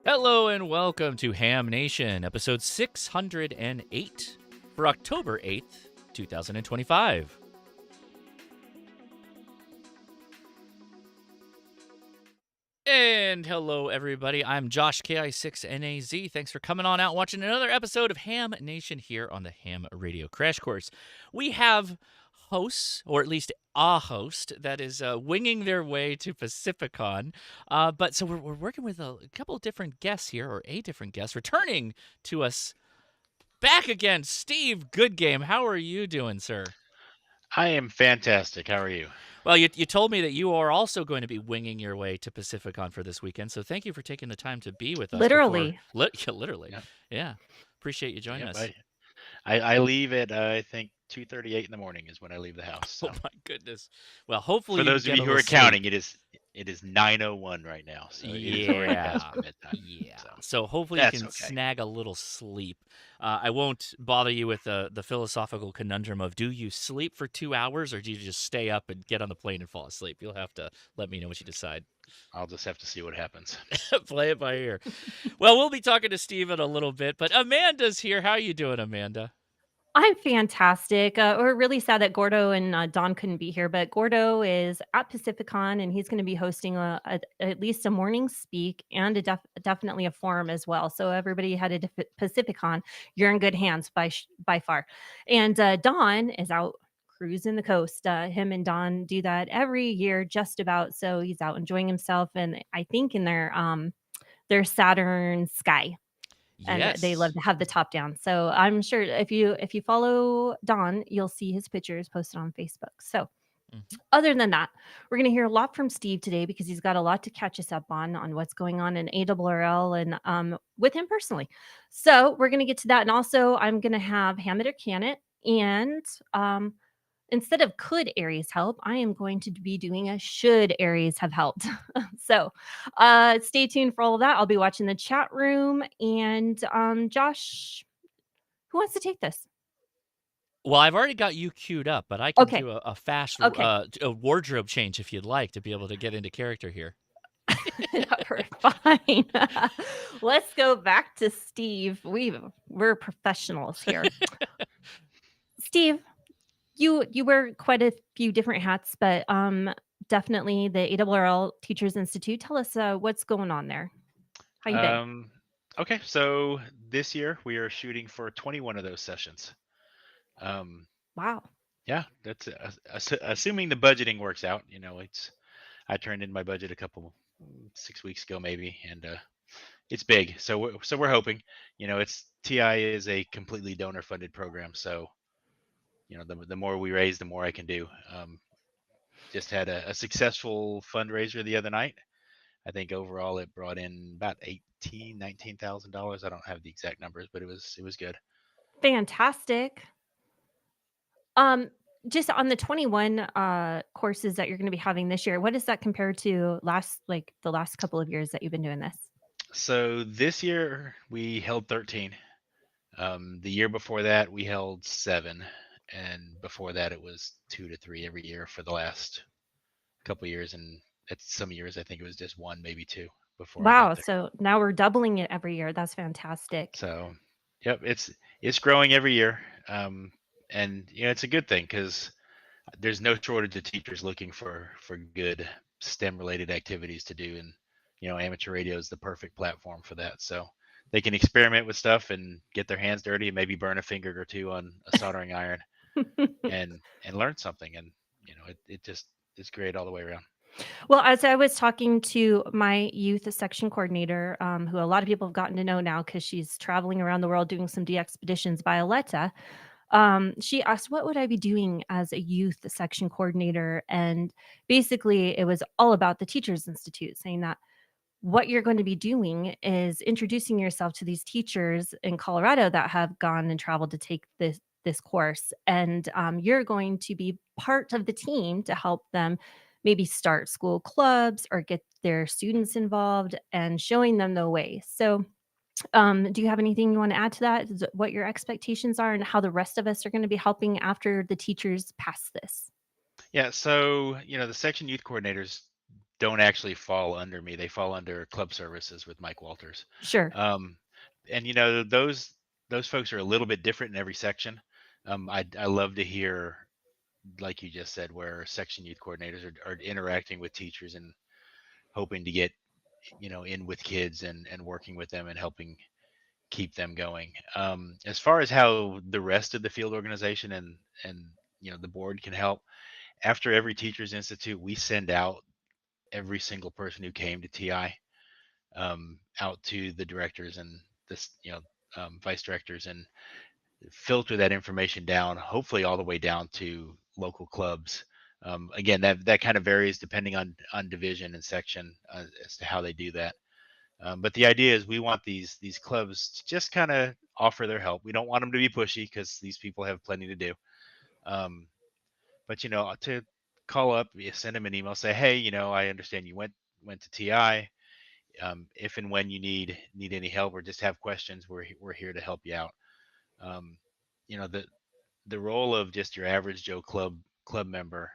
Hello and welcome to Ham Nation, episode 608 for October 8th, 2025. And hello, everybody. I'm Josh, KI6NAZ. Thanks for coming on out and watching another episode of Ham Nation here on the Ham Radio Crash Course. We have hosts, or at least a host, that is winging their way to Pacificon. So we're working with a couple of different guests here, or a different guest, returning to us back again. Steve Goodgame, how are you doing, sir? I am fantastic. How are you? Well, you told me that you are also going to be winging your way to Pacificon for this weekend, so thank you for taking the time to be with us. Literally. Literally. Yep. Yeah. Appreciate you joining us. I leave at I think 2:38 in the morning is when I leave the house. So. Oh my goodness. Well, hopefully for those of you who are counting, it is 9:01 right now. So it is already past midtime. Yeah. So hopefully you can snag a little sleep. I won't bother you with the philosophical conundrum of, do you sleep for 2 hours or do you just stay up and get on the plane and fall asleep? You'll have to let me know what you decide. I'll just have to see what happens. Play it by ear. Well, we'll be talking to Steve in a little bit, but Amanda's here. How are you doing, Amanda? I'm fantastic. We're really sad that Gordo and Don couldn't be here, but Gordo is at Pacificon and he's going to be hosting at least a morning speak and definitely a forum as well. So everybody headed to Pacificon. You're in good hands by far. And Don is out cruising the coast. Him and Don do that every year, just about. So he's out enjoying himself, and I think in their Saturn sky. And Yes. they love to have the top down. So I'm sure if you follow Don, you'll see his pictures posted on Facebook. So other than that, we're going to hear a lot from Steve today because he's got a lot to catch us up on what's going on in ARRL and with him personally. So we're going to get to that. And also I'm going to have Ham It or Can It. And instead of could Aries help, I am going to be doing a should Aries have helped. So stay tuned for all of that. I'll be watching the chat room. And Josh, who wants to take this? Well, I've already got you queued up, but I can do a fast a wardrobe change if you'd like to be able to get into character here. Fine. Let's go back to Steve. We're professionals here. Steve, you wear quite a few different hats, but definitely the ARRL Teachers Institute. Tell us what's going on there. How you been? Okay, so this year we are shooting for 21 of those sessions. Wow. Yeah, that's assuming the budgeting works out. You know, I turned in my budget 6 weeks ago maybe, and it's big. So we're hoping. You know, TI is a completely donor funded program, so you know, the more we raise, the more I can do. Just had a successful fundraiser the other night. I think overall it brought in about $19,000. I don't have the exact numbers, but it was good. Fantastic. Just on the 21 courses that you're going to be having this year, what does that compare to the last couple of years that you've been doing this? So this year we held 13. The year before that we held 7. And before that, it was 2 to 3 every year for the last couple of years. And at some years, I think it was just 1, maybe 2 before. Wow. So now we're doubling it every year. That's fantastic. So, yep, it's growing every year. And, you know, it's a good thing because there's no shortage of teachers looking for good STEM related activities to do. And, you know, amateur radio is the perfect platform for that. So they can experiment with stuff and get their hands dirty and maybe burn a finger or two on a soldering iron. and learn something, and you know it just is great all the way around. Well, as I was talking to my youth section coordinator, who a lot of people have gotten to know now because she's traveling around the world doing some de-expeditions, Violetta, she asked, what would I be doing as a youth section coordinator? And basically it was all about the Teachers Institute, saying that what you're going to be doing is introducing yourself to these teachers in Colorado that have gone and traveled to take this course. And you're going to be part of the team to help them maybe start school clubs or get their students involved and showing them the way. So Do you have anything you want to add to that? What your expectations are and how the rest of us are going to be helping after the teachers pass this? Yeah, so the section youth coordinators don't actually fall under me. They fall under club services with Mike Walters. Sure. Um, and those folks are a little bit different in every section. I love to hear, like you just said, where section youth coordinators are interacting with teachers and hoping to get in with kids and working with them and helping keep them going. As far as how the rest of the field organization and the board can help, after every Teachers Institute, we send out every single person who came to TI out to the directors and this vice directors, and filter that information down, hopefully all the way down to local clubs. Again, that kind of varies depending on division and section as to how they do that. But the idea is we want these clubs to just kind of offer their help. We don't want them to be pushy because these people have plenty to do. Um, but to call up, send them an email, say, hey, I understand you went to TI. If and when you need any help or just have questions, we're here to help you out. Um, the role of just your average Joe club member,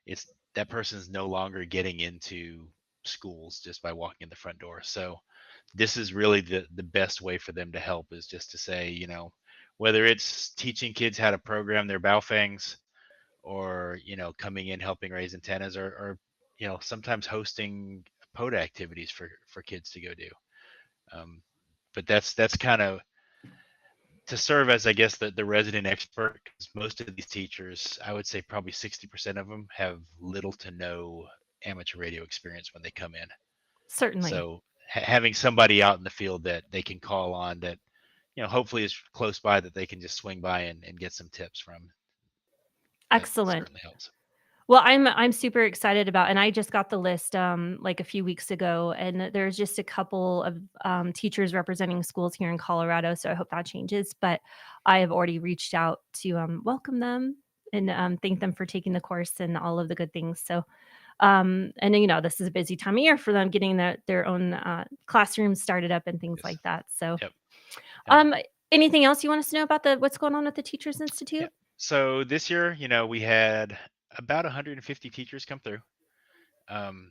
it's that person's no longer getting into schools just by walking in the front door. So this is really the best way for them to help, is just to say, whether it's teaching kids how to program their Baofangs, or coming in helping raise antennas, or sometimes hosting POTA activities for kids to go do. Um, but that's kind of to serve as, I guess, the resident expert, because most of these teachers, I would say probably 60% of them, have little to no amateur radio experience when they come in. Certainly. So having somebody out in the field that they can call on, that hopefully is close by, that they can just swing by and get some tips from, that Excellent. certainly helps. Well, I'm super excited about, and I just got the list like a few weeks ago, and there's just a couple of teachers representing schools here in Colorado. So I hope that changes. But I have already reached out to welcome them and thank them for taking the course and all of the good things. So and then, this is a busy time of year for them getting their own classrooms started up and things Yes. like that. So Yep. um, anything else you want us to know about the what's going on at the Teachers Yeah. Institute? So this year, we had about 150 teachers come through. Um,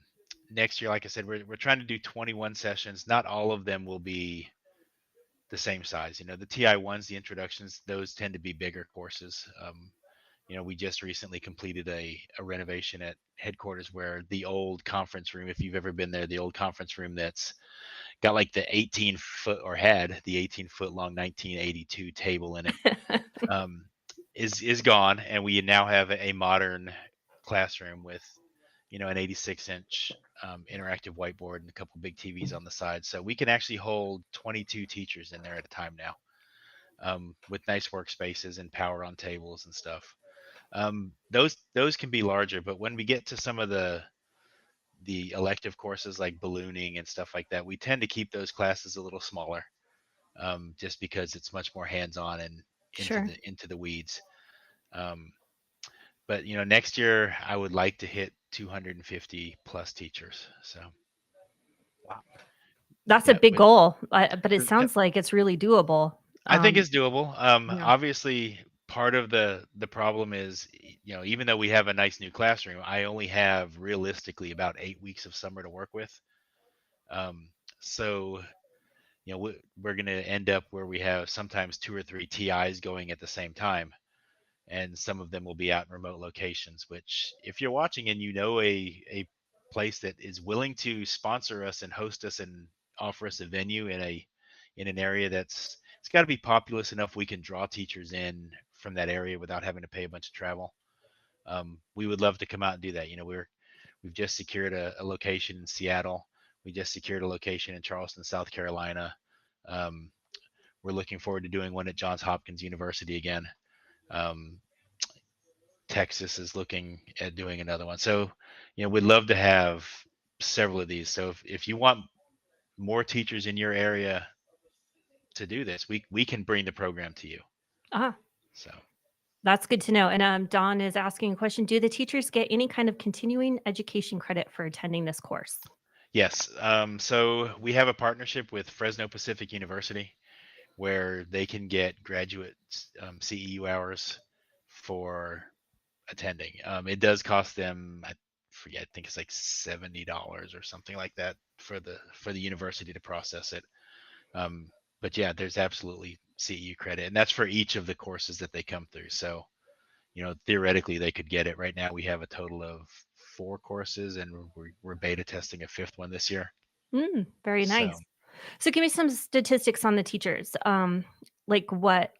Next year, like I said, we're trying to do 21 sessions. Not all of them will be the same size. The TI ones, the introductions, those tend to be bigger courses. We just recently completed a renovation at headquarters, where the old conference room, if you've ever been there, the old conference room that's got like the 18-foot, or had the 18-foot long 1982 table in it, um, is gone, and we now have a modern classroom with an 86-inch interactive whiteboard and a couple big TVs on the side, so we can actually hold 22 teachers in there at a time now, with nice workspaces and power on tables and stuff. Those can be larger, but when we get to some of the elective courses like ballooning and stuff like that, we tend to keep those classes a little smaller, just because it's much more hands-on and into Sure. the weeds. Um, but next year I would like to hit 250 plus teachers. So That's a yeah, big with goal, but it yep, sounds like it's really doable. I think it's doable. Yeah. Obviously, part of the problem is, even though we have a nice new classroom, I only have realistically about 8 weeks of summer to work with. Um, so we're going to end up where we have sometimes 2 or 3 TIs going at the same time, and some of them will be out in remote locations. Which, if you're watching and a place that is willing to sponsor us and host us and offer us a venue in an area that's, it's got to be populous enough we can draw teachers in from that area without having to pay a bunch of travel. We would love to come out and do that. We've just secured a location in Seattle. We just secured a location in Charleston, South Carolina. Um, we're looking forward to doing one at Johns Hopkins University again. Um, Texas is looking at doing another one. So, we'd love to have several of these. So if you want more teachers in your area to do this, we can bring the program to you. Ah, So that's good to know. And Don is asking a question: do the teachers get any kind of continuing education credit for attending this course? Yes. So we have a partnership with Fresno Pacific University where they can get graduate CEU hours for attending. It does cost them, I forget, I think it's like $70 or something like that for the university to process it. Um, but yeah, there's absolutely CEU credit, and that's for each of the courses that they come through. So theoretically they could get it. Right now we have a total of 4 courses, and we're beta testing a fifth one this year. Very nice. So So give me some statistics on the teachers. Like what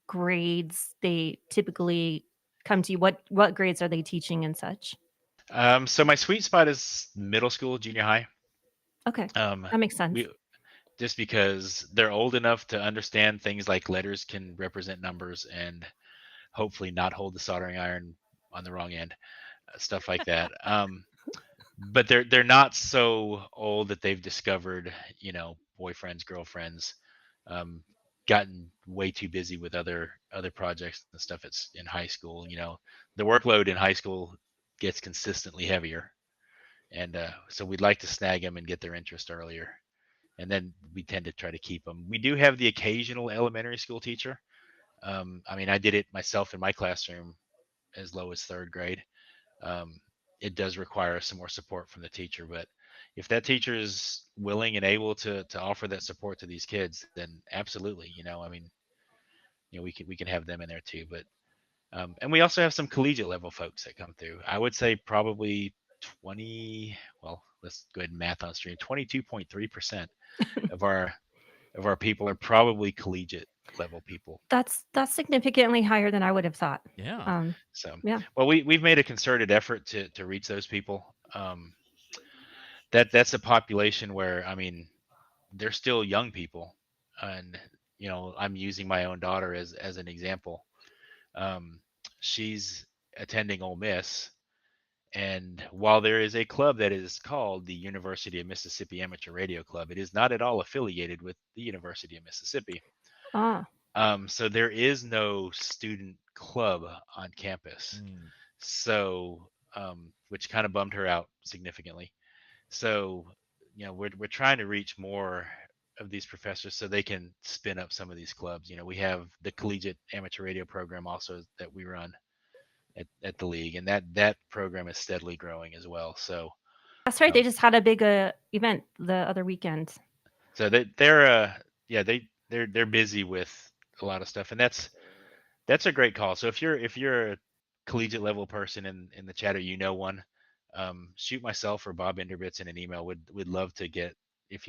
grades they typically come to you. What grades are they teaching and such? so my sweet spot is middle school, junior high. Okay, Um, that makes sense. we just because they're old enough to understand things like letters can represent numbers and hopefully not hold the soldering iron on the wrong end, stuff like that. But they're not so old that they've discovered, boyfriends, girlfriends, um, gotten way too busy with other projects and stuff. It's in high school. The workload in high school gets consistently heavier, and so we'd like to snag them and get their interest earlier, and then we tend to try to keep them. We do have the occasional elementary school teacher. I mean, I did it myself in my classroom as low as third grade. um, it does require some more support from the teacher. But if that teacher is willing and able to offer that support to these kids, then absolutely. I mean, we can have them in there too. But and we also have some collegiate level folks that come through. I would say probably 20. Well, let's go ahead and math on stream. 22.3% of our people are probably collegiate level people. That's significantly higher than I would have thought. Yeah. Um, So, yeah. well, we've made a concerted effort to reach those people. That's a population where, I mean, they're still young people, and I'm using my own daughter as an example. Um, she's attending Ole Miss, and while there is a club that is called the University of Mississippi Amateur Radio Club, it is not at all affiliated with the University of Mississippi. Ah, So there is no student club on campus. Mm. So, which kind of bummed her out significantly. So, we're trying to reach more of these professors so they can spin up some of these clubs. We have the collegiate amateur radio program also that we run at the league, and that program is steadily growing as well. So, that's right. They um, just had a big event the other weekend. so they're yeah, they're busy with a lot of stuff, and that's a great call. So if you're a collegiate level person in the chat, or one, shoot myself or Bob Enderbits in an email. Would love to get, if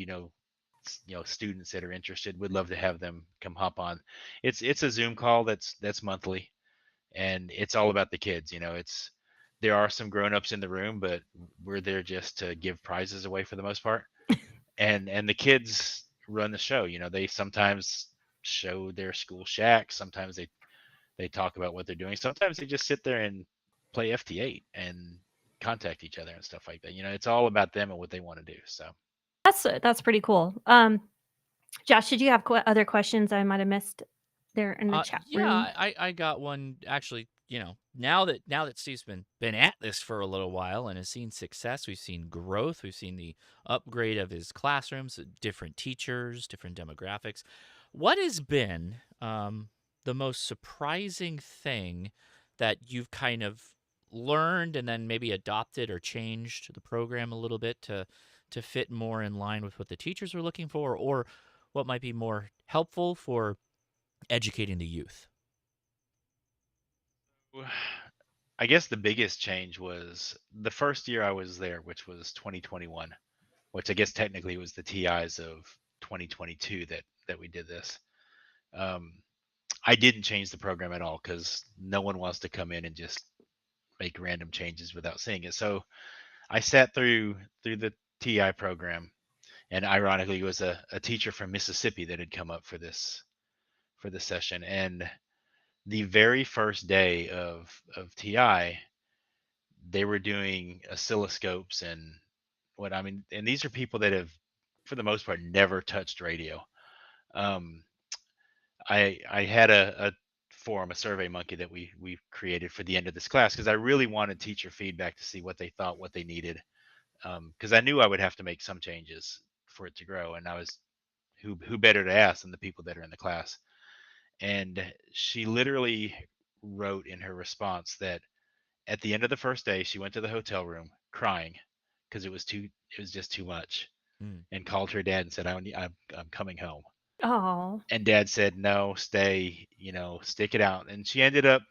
students that are interested. Would love to have them come hop on. It's a Zoom call that's monthly, and it's all about the kids. There are some grown-ups in the room, but we're there just to give prizes away for the most part. And the kids run the show. They sometimes show their school shack. Sometimes they talk about what they're doing. Sometimes they just sit there and play FT8 and contact each other and stuff like that. It's all about them and what they want to do. So, That's pretty cool. Josh, did you have other questions I might have missed there in the chat Yeah, room? I got one actually. Now that Steve's been at this for a little while and has seen success, we've seen growth, we've seen the upgrade of his classrooms, different teachers, different demographics. What has been the most surprising thing that you've kind of learned and then maybe adopted or changed the program a little bit to fit more in line with what the teachers were looking for, or what might be more helpful for educating the youth? I guess the biggest change was the first year I was there, which was 2021, which I guess technically was the TIs of 2022 that we did this. Um, I didn't change the program at all because no one wants to come in and just make random changes without seeing it. So I sat through the TI program, and ironically, it was a teacher from Mississippi that had come up for this session. And the very first day of TI, they were doing oscilloscopes and what I mean, and these are people that have, for the most part, never touched radio. Um, I had a form, a survey monkey that we created for the end of this class because I really wanted teacher feedback to see what they thought, what they needed. because I knew I would have to make some changes for it to grow, and I was who better to ask than the people that are in the class. And she literally wrote in her response that at the end of the first day, she went to the hotel room crying because it was just too much, Mm. and called her dad and said, I'm coming home. Oh, And dad said, no, stay, stick it out. And she ended up,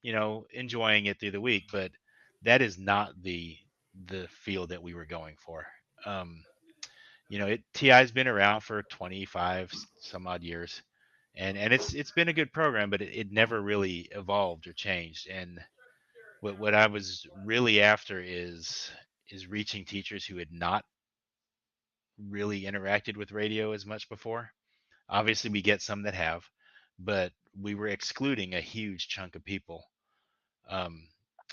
enjoying it through the week, but that is not the field that we were going for. Um, TI's been around for 25 some odd years, and it's been a good program, but it never really evolved or changed. And what I was really after is reaching teachers who had not really interacted with radio as much before. Obviously, we get some that have, but we were excluding a huge chunk of people. Um,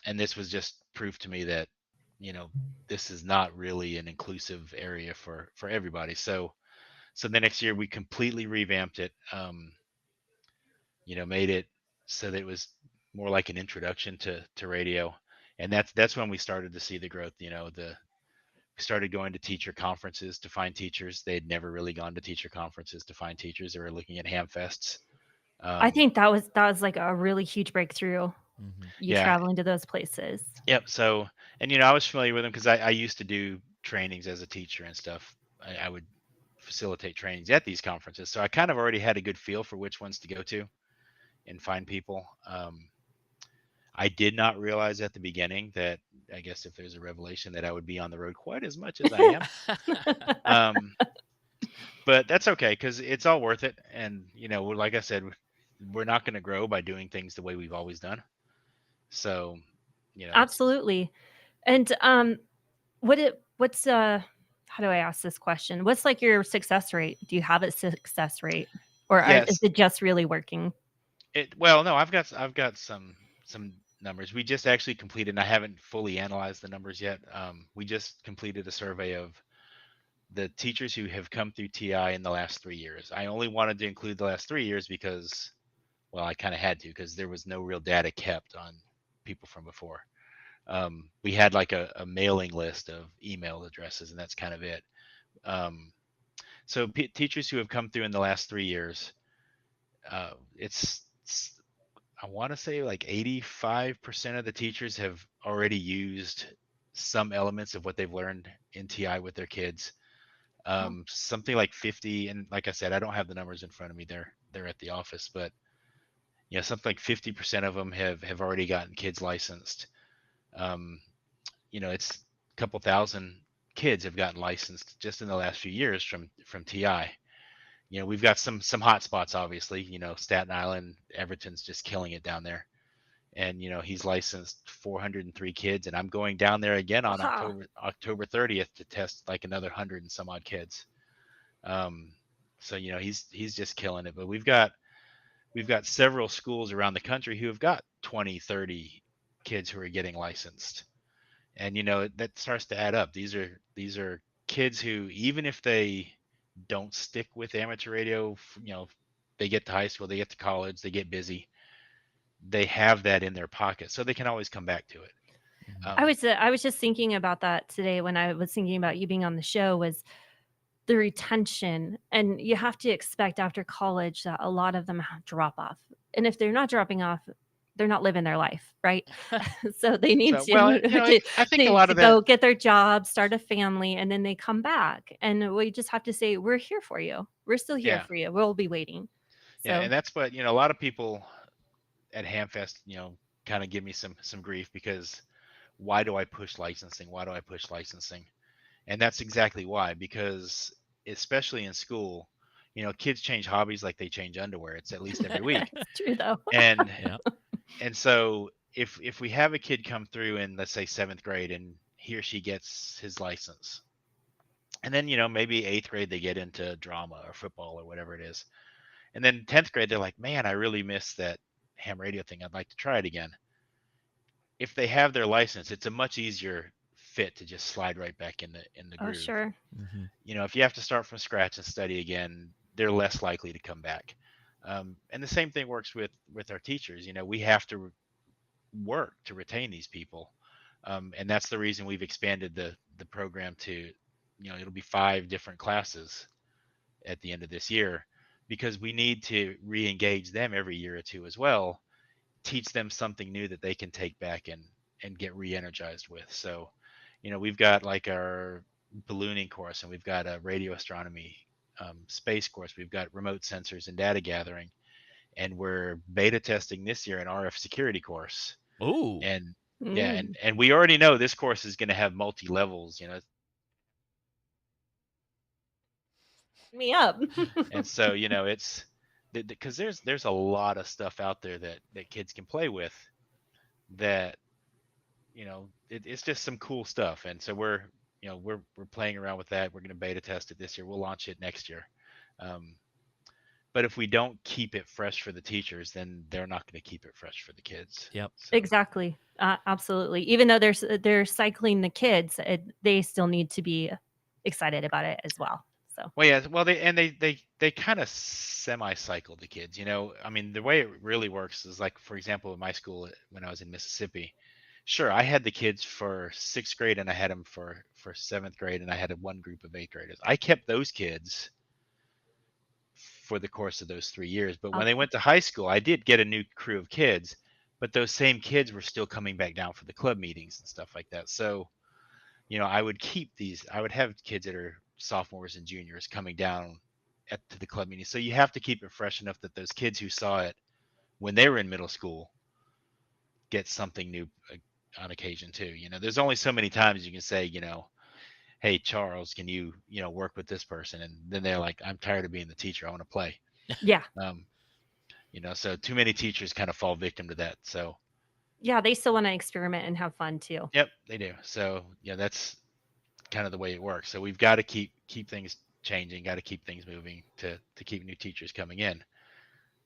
and this was just proof to me that, you know, this is not really an inclusive area for everybody. So the next year we completely revamped it. Made it so that it was more like an introduction to radio, and that's when we started to see the growth. The started going to teacher conferences to find teachers. They had never really gone to teacher conferences to find teachers. They were looking at ham fests. I Um, think that was like a really huge breakthrough. Mm-hmm. You yeah, traveling to those places. yep. So, and I was familiar with them because I used to do trainings as a teacher and stuff. I would facilitate trainings at these conferences, so I kind of already had a good feel for which ones to go to and find people. I did not realize at the beginning that, I guess if there's a revelation, that I would be on the road quite as much as I am. Um, but that's okay because it's all worth it. And like I said, we're not going to grow by doing things the way we've always done. So, it's Absolutely. And what's how do I ask this question? What's like your success rate? Do you have a success rate, or is yes. it just really working? Well, no, I've got some numbers. We just actually completed, and I haven't fully analyzed the numbers yet. We just completed a survey of the teachers who have come through TI in the last 3 years. I only wanted to include the last 3 years because, well, I kind of had to because there was no real data kept on people from before. We had like a mailing list of email addresses, and that's kind of it. Um, so teachers who have come through in the last 3 years, it's I want to say like 85% of the teachers have already used some elements of what they've learned in TI with their kids. Oh, Something like 50, and like I said, I don't have the numbers in front of me. They're at the office, but something like 50% of them have already gotten kids licensed. Um, it's a couple thousand kids have gotten licensed just in the last few years from TI. We've got some hot spots, obviously. Staten Island, Everton's just killing it down there, and he's licensed 403 kids, and I'm going down there again on wow. October 30th to test like another 100 and some odd kids. Um, so he's just killing it. But we've got several schools around the country who have got 20, 30 kids who are getting licensed, and that starts to add up. These are kids who, even if they don't stick with amateur radio, they get to high school, they get to college, they get busy, they have that in their pocket, so they can always come back to it. Mm-hmm. Um, I was just thinking about that today when I was thinking about you being on the show, was the retention. And you have to expect after college that a lot of them drop off. And if they're not dropping off, they're not living their life, right? So they need so, well, I think a lot to of that, go get their job, start a family, and then they come back. And we just have to say, we're here for you. We're still here yeah, for you. We'll be waiting. yeah, So and that's what a lot of people at Hamfest, kind of give me some grief because why do I push licensing? Why do I push licensing? And that's exactly why, because especially in school, kids change hobbies like they change underwear. It's at least every week. it's true though. And Yeah. and so if we have a kid come through in, let's say, 7th grade, and he or she gets his license, and then maybe 8th grade they get into drama or football or whatever it is, and then 10th grade they're like, man, I really miss that ham radio thing. I'd like to try it again. If they have their license, it's a much easier fit to just slide right back in the Oh, groove. sure. Mm-hmm. If you have to start from scratch and study again, they're less likely to come back. And the same thing works with our teachers. We have to work to retain these people, and that's the reason we've expanded the the program to, it'll be 5 different classes at the end of this year, because we need to re-engage them every year or two as well, teach them something new that they can take back and get re-energized with. So, we've got like our ballooning course, and we've got a radio astronomy, space course. We've got remote sensors and data gathering, and we're beta testing this year an RF security course. Ooh. And yeah, Mm, and we already know this course is going to have multi levels, me up. and so it's because there's a lot of stuff out there that kids can play with, that it's just some cool stuff. And so we're playing around with that. We're going to beta test it this year. We'll launch it next year. um, but if we don't keep it fresh for the teachers, then they're not going to keep it fresh for the kids. Yep. So Exactly. Absolutely. Even though they're cycling the kids, they still need to be excited about it as well. So well, yeah, well, they kind of semi-cycle the kids. I mean, the way it really works is, like, for example, at my school, when I was in Mississippi, sure, I had the kids for 6th grade, and I had them for 7th grade, and I had one group of 8th graders. I kept those kids for the course of those 3 years. But when they okay. went to high school, I did get a new crew of kids, but those same kids were still coming back down for the club meetings and stuff like that. So, I would have kids that are sophomores and juniors coming down to the club meeting. So you have to keep it fresh enough that those kids who saw it when they were in middle school get something new on occasion too. There's only so many times you can say, hey, Charles, can you work with this person? And then they're like, I'm tired of being the teacher. I want to play. Yeah. Um, so too many teachers kind of fall victim to that. So, Yeah, they still want to experiment and have fun too. yep, they do. So, yeah, that's kind of the way it works. So we've got to keep things changing, got to keep things moving to keep new teachers coming in.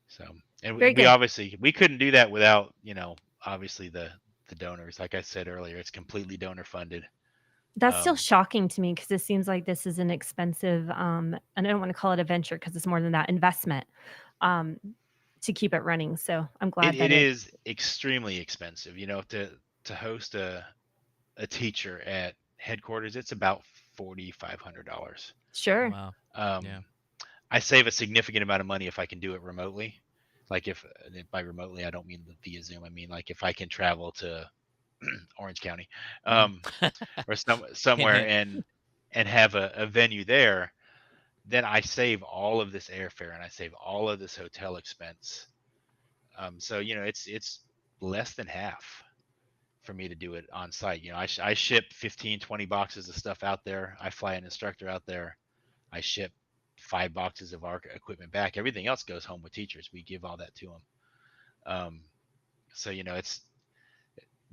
So, and Very we good. obviously we couldn't do that without, obviously the donors. Like I said earlier, it's completely donor funded. That's still Um, shocking to me because it seems like this is an expensive, and I don't want to call it a venture because it's more than that investment, um, to keep it running. So I'm it, glad it that it. is extremely expensive, to host a teacher at headquarters. It's about $4,500. Sure. Wow. Yeah. Um, I save a significant amount of money if I can do it remotely. Like, if by remotely, I don't mean via Zoom. I mean, like, if I can travel to Orange County, Mhm. um, or somewhere, and have a venue there, then I save all of this airfare and I save all of this hotel expense. So it's less than half for me to do it on site. I ship 15, 20 boxes of stuff out there. I fly an instructor out there. I ship 5 boxes of our equipment back. Everything else goes home with teachers. We give all that to them. Um, so it's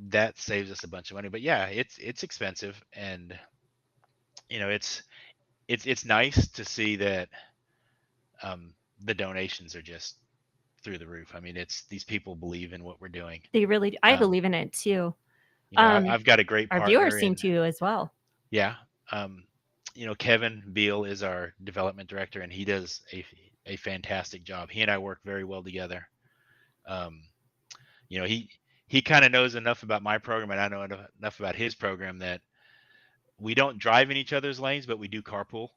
that saves us a bunch of money. But yeah, it's expensive, and it's nice to see that, the donations are just through the roof. I mean, it's these people believe in what we're doing. They really, I Um, believe in it too. Um, I've got a great our viewers partner seem in, to as well. yeah. Um, Kevin Beal is our development director, and he does a fantastic job. He and I work very well together. Um, he kind of knows enough about my program, and I know enough about his program, that we don't drive in each other's lanes, but we do carpool.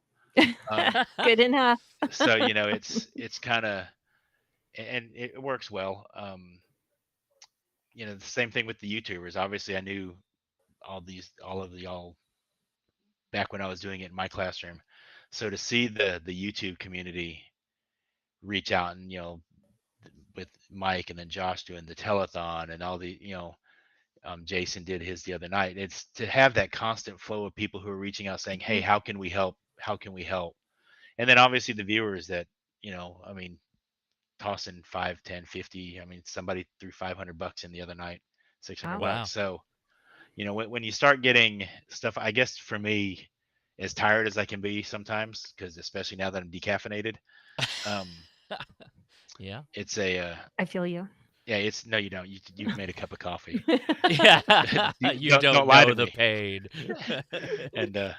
Um, Good enough. so it's kind of, and it works well. The same thing with the YouTubers. Obviously, I knew all of y'all back when I was doing it in my classroom. So to see the YouTube community reach out, and with Mike and then Josh doing the telethon, and all the Jason did his the other night. It's to have that constant flow of people who are reaching out saying, "Hey, Mhm. how can we help? How can we help?" And then obviously the viewers that, I mean, tossing 5, 10, 50. I mean, somebody threw $500 in the other night, 600 Wow. bucks. Wow. So, when you start getting stuff, I guess for me, as tired as I can be sometimes, because especially now that I'm decaffeinated, um, Yeah. it's a I feel you. yeah. It's no, you don't. You've made a cup of coffee. Yeah. You Don't don't lie to know the me. pain. And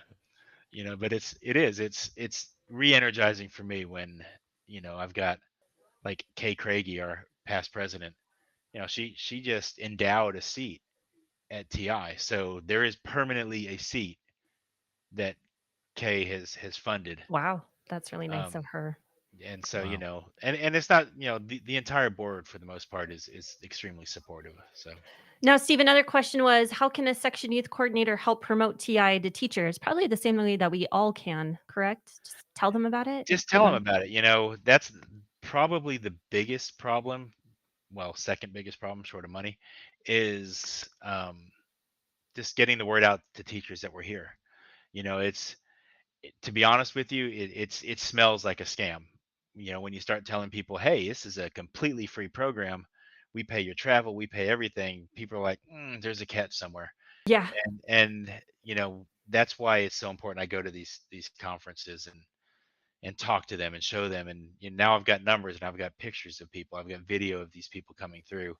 but it's re-energizing for me when I've got, like, Kay Craigie, our past president. She just endowed a seat at TI, so there is permanently a seat that Kay has funded. Wow, that's really nice of Um, her. and so, Wow. and it's not, the entire board for the most part is extremely supportive. So Now, Steve, another question was, how can a section youth coordinator help promote TI to teachers? Probably the same way that we all can, correct? Just tell them about it, just give tell them them. about it. That's probably the biggest problem. Well, second biggest problem short of money is just getting the word out to teachers that we're here. It's to be honest with you, it smells like a scam. When you start telling people, "Hey, this is a completely free program. We pay your travel, we pay everything." People are like, "There's a catch somewhere." Yeah, And that's why it's so important. I go to these conferences and talk to them and show them. And now I've got numbers and I've got pictures of people. I've got video of these people coming through.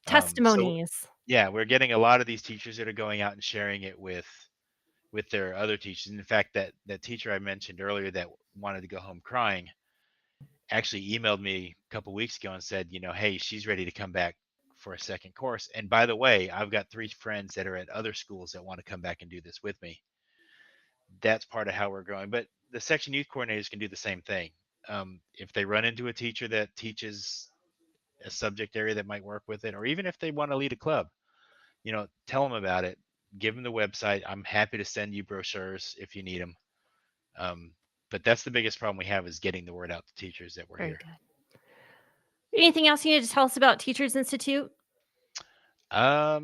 So testimonies. yeah, we're getting a lot of these teachers that are going out and sharing it with their other teachers. And in fact, that teacher I mentioned earlier that wanted to go home crying actually emailed me a couple weeks ago and said, hey, she's ready to come back for a second course. And by the way, I've got 3 friends that are at other schools that want to come back and do this with me. That's part of how we're growing. But the section youth coordinators can do the same thing. If they run into a teacher that teaches a subject area that might work with it, or even if they want to lead a club, tell them about it. Give them the website. I'm happy to send you brochures if you need them. Um, but that's the biggest problem we have is getting the word out to teachers that we're Very here. good. Anything else you need to tell us about Teachers Institute? I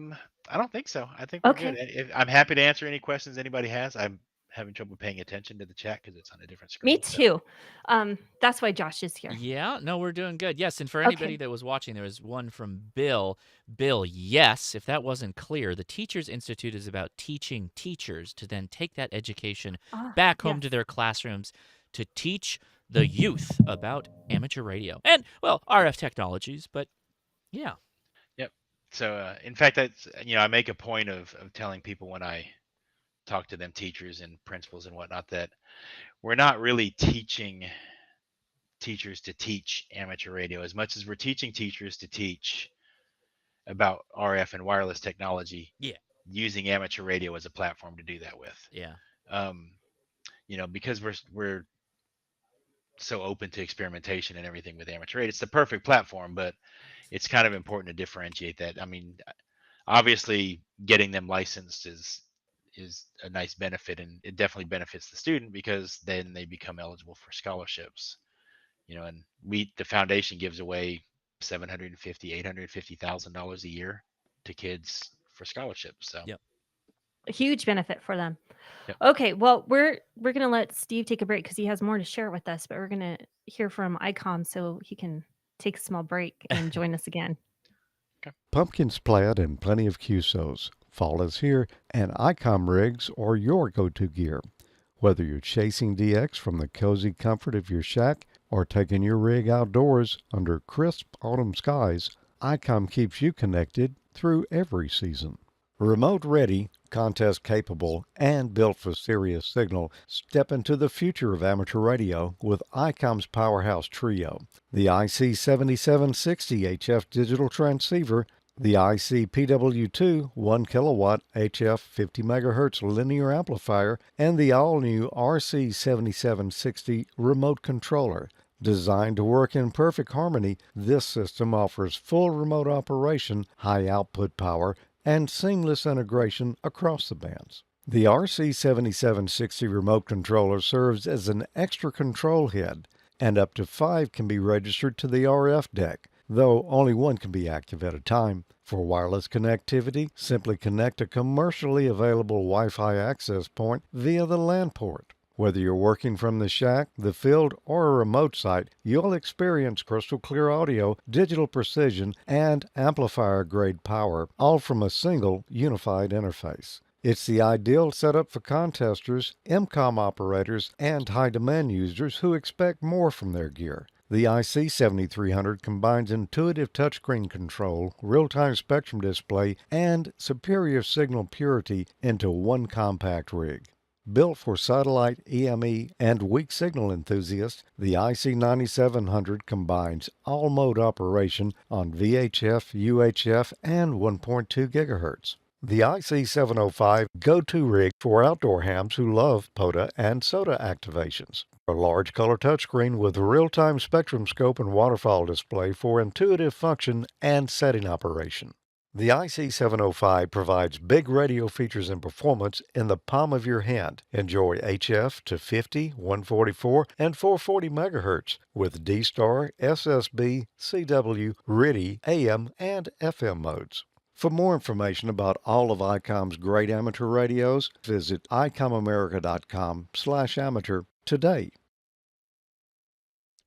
don't think so. I think we're good. Okay. I'm happy to answer any questions anybody has. I'm having trouble paying attention to the chat because it's on a different Me screen. So too. That's why Josh is here. Yeah, no, we're doing good. Yes, and for Okay. anybody that was watching, there was one from Bill. Bill, yes, if that wasn't clear, the Teachers Institute is about teaching teachers to then take that education Ah, back home to yes. their classrooms to teach the youth about amateur radio and, well, RF technologies, but yeah. yep. So in fact, that's I make a point of telling people when I talk to them, teachers and principals and whatnot, that we're not really teaching teachers to teach amateur radio as much as we're teaching teachers to teach about RF and wireless technology Yeah. using amateur radio as a platform to do that with. Yeah. Um, because we're so open to experimentation and everything with amateur radio, it's the perfect platform, but it's kind of important to differentiate that. I mean, obviously, getting them licensed is a nice benefit, and it definitely benefits the student because then they become eligible for scholarships. And the foundation gives away $750,000-$850,000 a year to kids for scholarships. So Yep. A huge benefit for them. yep. Okay, well, we're gonna let Steve take a break because he has more to share with us, but we're gonna hear from ICOM so he can take a small break and join us again. Pumpkins plaid and plenty of QSOs. Fall is here, and ICOM rigs are your go-to gear. Whether you're chasing DX from the cozy comfort of your shack or taking your rig outdoors under crisp autumn skies, ICOM keeps you connected through every season. Remote ready, contest capable, and built for serious signal, step into the future of amateur radio with ICOM's Powerhouse Trio. The IC7760 HF digital transceiver, the IC PW2 1 kilowatt HF 50 MHz linear amplifier, and the all-new RC7760 remote controller. Designed to work in perfect harmony, this system offers full remote operation, high output power, and seamless integration across the bands. The RC7760 remote controller serves as an extra control head, and up to 5 can be registered to the RF deck, though only 1 can be active at a time. For wireless connectivity, simply connect a commercially available Wi-Fi access point via the LAN port. Whether you're working from the shack, the field, or a remote site, you'll experience crystal clear audio, digital precision, and amplifier-grade power, all from a single unified interface. It's the ideal setup for contesters, MCOM operators, and high-demand users who expect more from their gear. The IC7300 combines intuitive touchscreen control, real-time spectrum display, and superior signal purity into one compact rig. Built for satellite, EME, and weak signal enthusiasts, the IC9700 combines all-mode operation on VHF, UHF, and 1.2 GHz. The IC705 go-to rig for outdoor hams who love POTA and SOTA activations. A large color touchscreen with real-time spectrum scope and waterfall display for intuitive function and setting operation. The IC705 provides big radio features and performance in the palm of your hand. Enjoy HF to 50, 144, and 440 MHz with D-Star, SSB, CW, RIDI, AM, and FM modes. For more information about all of ICOM's great amateur radios, visit icomamerica.com/amateur today.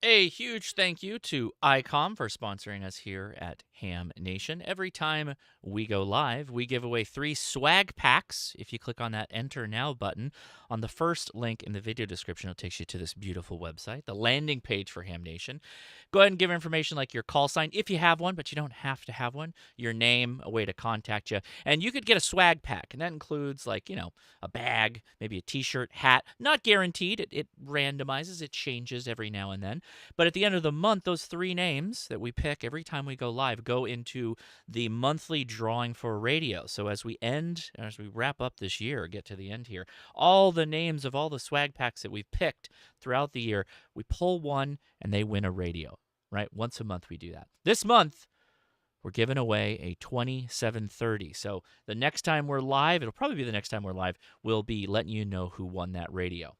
A huge thank you to ICOM for sponsoring us here at Ham Nation. Every time we go live, we give away 3 swag packs. If you click on that Enter Now button on the first link in the video description, it takes you to this beautiful website, the landing page for Ham Nation. Go ahead and give information like your call sign, if you have one, but you don't have to have one, your name, a way to contact you, and you could get a swag pack, and that includes, like, a bag, maybe a t-shirt, hat. Not guaranteed. It randomizes. It changes every now and then. But at the end of the month, those 3 names that we pick every time we go live go into the monthly drawing for radio. So as we wrap up this year, get to the end here, all the names of all the swag packs that we've picked throughout the year, we pull one and they win a radio, right? Once a month we do that. This month, we're giving away a 2730. So the next time we're live, it'll probably be the next time we're live, we'll be letting you know who won that radio.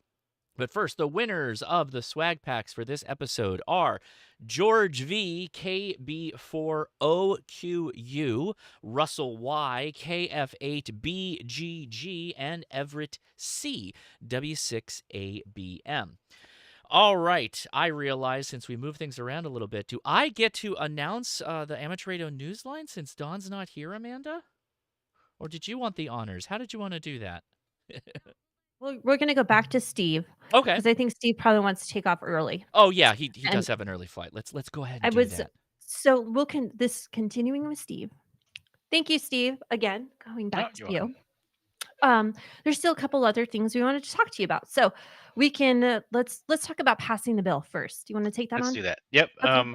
But first, the winners of the swag packs for this episode are George V, KB4OQU, Russell Y, KF8BGG, and Everett C, W6ABM. All right, I realize since we move things around a little bit, do I get to announce the Amateur Radio Newsline since Don's not here, Amanda? Or did you want the honors? How did you want to do that? Well, we're going to go back to Steve Okay. because I think Steve probably wants to take off early. Oh yeah, he And does have an early flight. Let's go ahead I and do was that. so continuing with Steve. Thank you, Steve. Again, going back you're to you. welcome. There's still a couple other things we wanted to talk to you about. So we can let's talk about passing the bill first. Do you want to take that Let's on? do that. Yep. Okay.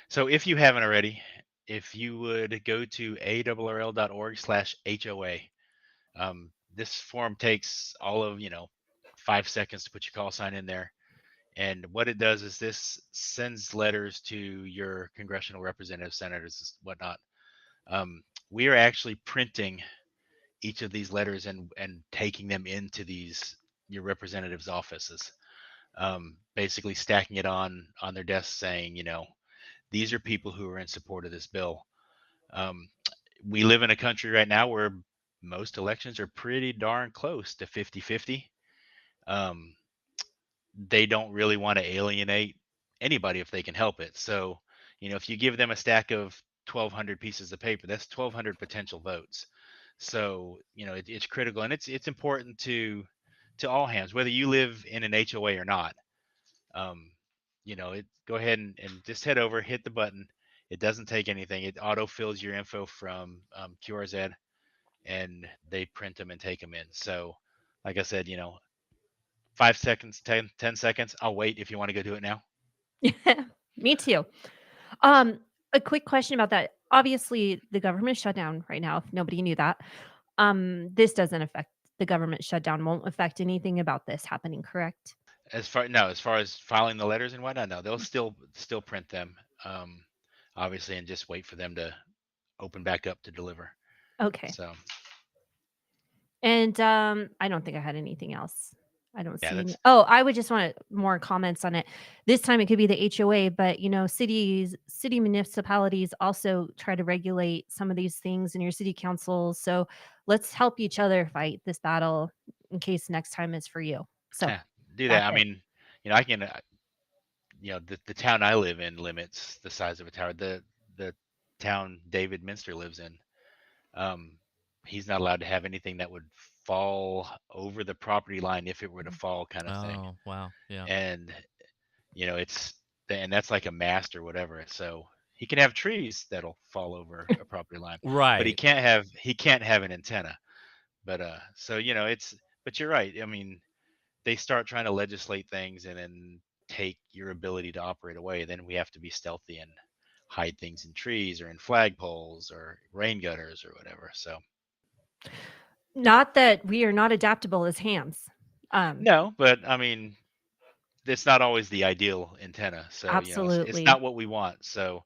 So if you haven't already, if you would go to arrl.org/HOA. This form takes all of 5 seconds to put your call sign in there, and what it does is this sends letters to your congressional representatives, senators, whatnot. We are actually printing each of these letters and taking them into your representatives' offices, basically stacking it on their desks, saying, these are people who are in support of this bill. We live in a country right now where most elections are pretty darn close to 50-50. They don't really want to alienate anybody if they can help it. So, if you give them a stack of 1,200 pieces of paper, that's 1,200 potential votes. So, it's critical, and it's important to all hands, whether you live in an HOA or not. Go ahead and just head over, hit the button. It doesn't take anything. It auto fills your info from QRZ, and they print them and take them in. So, like I said, 5 seconds, 10 seconds. I'll wait if you want to go do it now. Me too. A quick question about that. Obviously, the government shut down right now. If nobody knew that, this doesn't affect the government shutdown. Won't affect anything about this happening, correct? As far as filing the letters and whatnot, no, they'll still print them, obviously, and just wait for them to open back up to deliver. Okay. So, And I don't think I had anything else. I don't see. that's Oh, I would just want more comments on it. This time it could be the HOA, but city municipalities also try to regulate some of these things in your city councils. So let's help each other fight this battle in case next time is for you. So yeah, do that. that's I it. mean, I can, the town I live in limits the size of a tower. The town David Minster lives in, he's not allowed to have anything that would fall over the property line if it were to fall, kind of thing. Oh, wow. Yeah. And and that's like a mast or whatever. So he can have trees that'll fall over a property line, Right. but he can't have an antenna. But but you're right. I mean, they start trying to legislate things and then take your ability to operate away. Then we have to be stealthy and hide things in trees or in flagpoles or rain gutters or whatever. So Not that we are not adaptable as hams. No, but I mean, it's not always the ideal antenna. So, it's Absolutely. not what we want. So,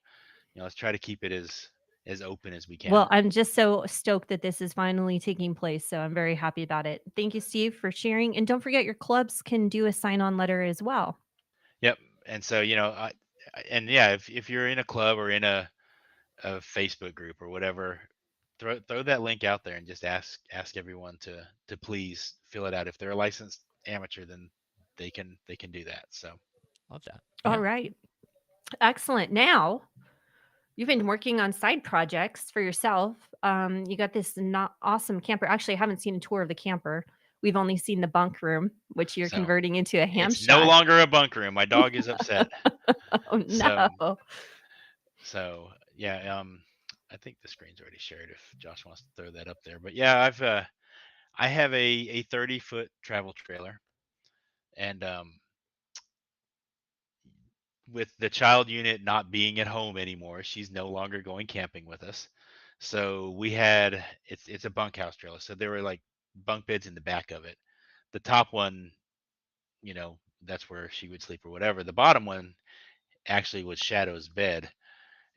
let's try to keep it as open as we can. Well, I'm just so stoked that this is finally taking place, so I'm very happy about it. Thank you, Steve, for sharing, and don't forget your clubs can do a sign-on letter as well. Yep. And so, and yeah, if you're in a club or in a Facebook group or whatever, throw that link out there and just ask everyone to please fill it out. If they're a licensed amateur, then they can do that. So Love that. All Yeah. right. Excellent. Now, you've been working on side projects for yourself. You got this not awesome camper. Actually, I haven't seen a tour of the camper. We've only seen the bunk room, which you're so converting into a ham it's no shack. longer a bunk room. My dog is upset. Oh So no. so yeah, I think the screen's already shared if Josh wants to throw that up there. But yeah, I have a 30-foot travel trailer, and with the child unit not being at home anymore, she's no longer going camping with us. So it's a bunkhouse trailer. So there were like bunk beds in the back of it. The top one, that's where she would sleep or whatever. The bottom one actually was Shadow's bed,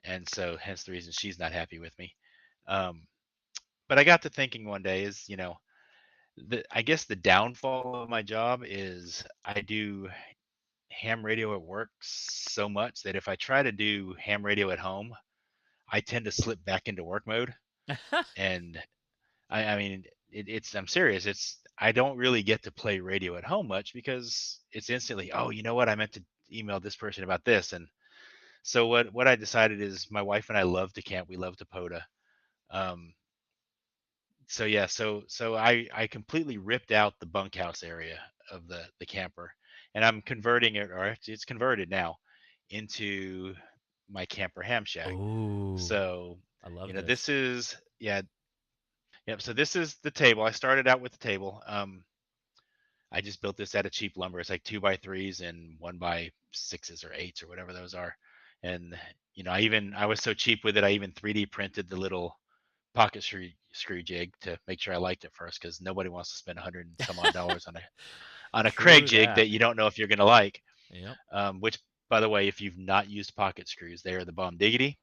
and so hence the reason she's not happy with me. Um, but I got to thinking one day is, I guess the downfall of my job is I do ham radio at work so much that if I try to do ham radio at home, I tend to slip back into work mode. And I mean, I'm serious. I don't really get to play radio at home much because it's instantly, oh, you know what? I meant to email this person about this. And so what I decided is my wife and I love to camp. We love to POTA. Um, so yeah, so I completely ripped out the bunkhouse area of the camper, and I'm converting it, or actually it's converted now, into my camper ham shack. Ooh, So, I love this this. is, yeah, yep. So this is the table. I started out with the table. I just built this out of cheap lumber. It's like 2x3s and 1x6s or 8s or whatever those are. And I was so cheap with it, I even 3D printed the little pocket screw jig to make sure I liked it first, because nobody wants to spend 100 and some odd dollars on a Craig True jig that. that you don't know if you're gonna like. Yep. Which, by the way, if you've not used pocket screws, they are the bomb diggity.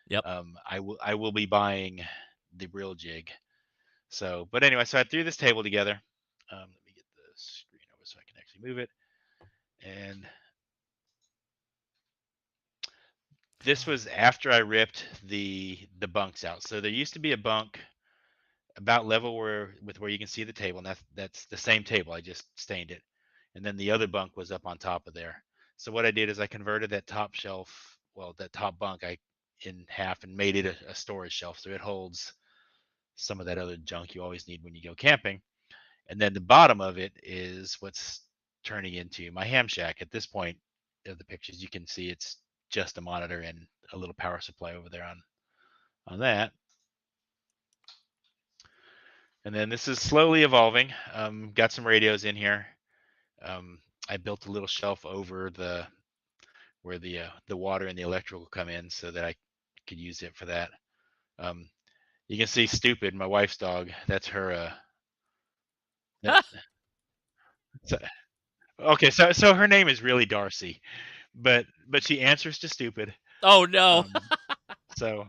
Yep. I will be buying the real jig. So, but anyway, so I threw this table together. Let me get the screen over so I can actually move it. And this was after I ripped the bunks out. So there used to be a bunk about level with where you can see the table, and that's the same table. I just stained it, and then the other bunk was up on top of there. So what I did is I converted that top shelf, well, that top bunk, in half and made it a storage shelf, so it holds some of that other junk you always need when you go camping. And then the bottom of it is what's turning into my ham shack. At this point of the pictures, you can see it's just a monitor and a little power supply over there on that. And then this is slowly evolving. Got some radios in here. I built a little shelf over where the water and the electrical come in, so that I could use it for that. You can see Stupid, my wife's dog. That's her. That, so, okay, so her name is really Darcy, but she answers to Stupid. Oh no. So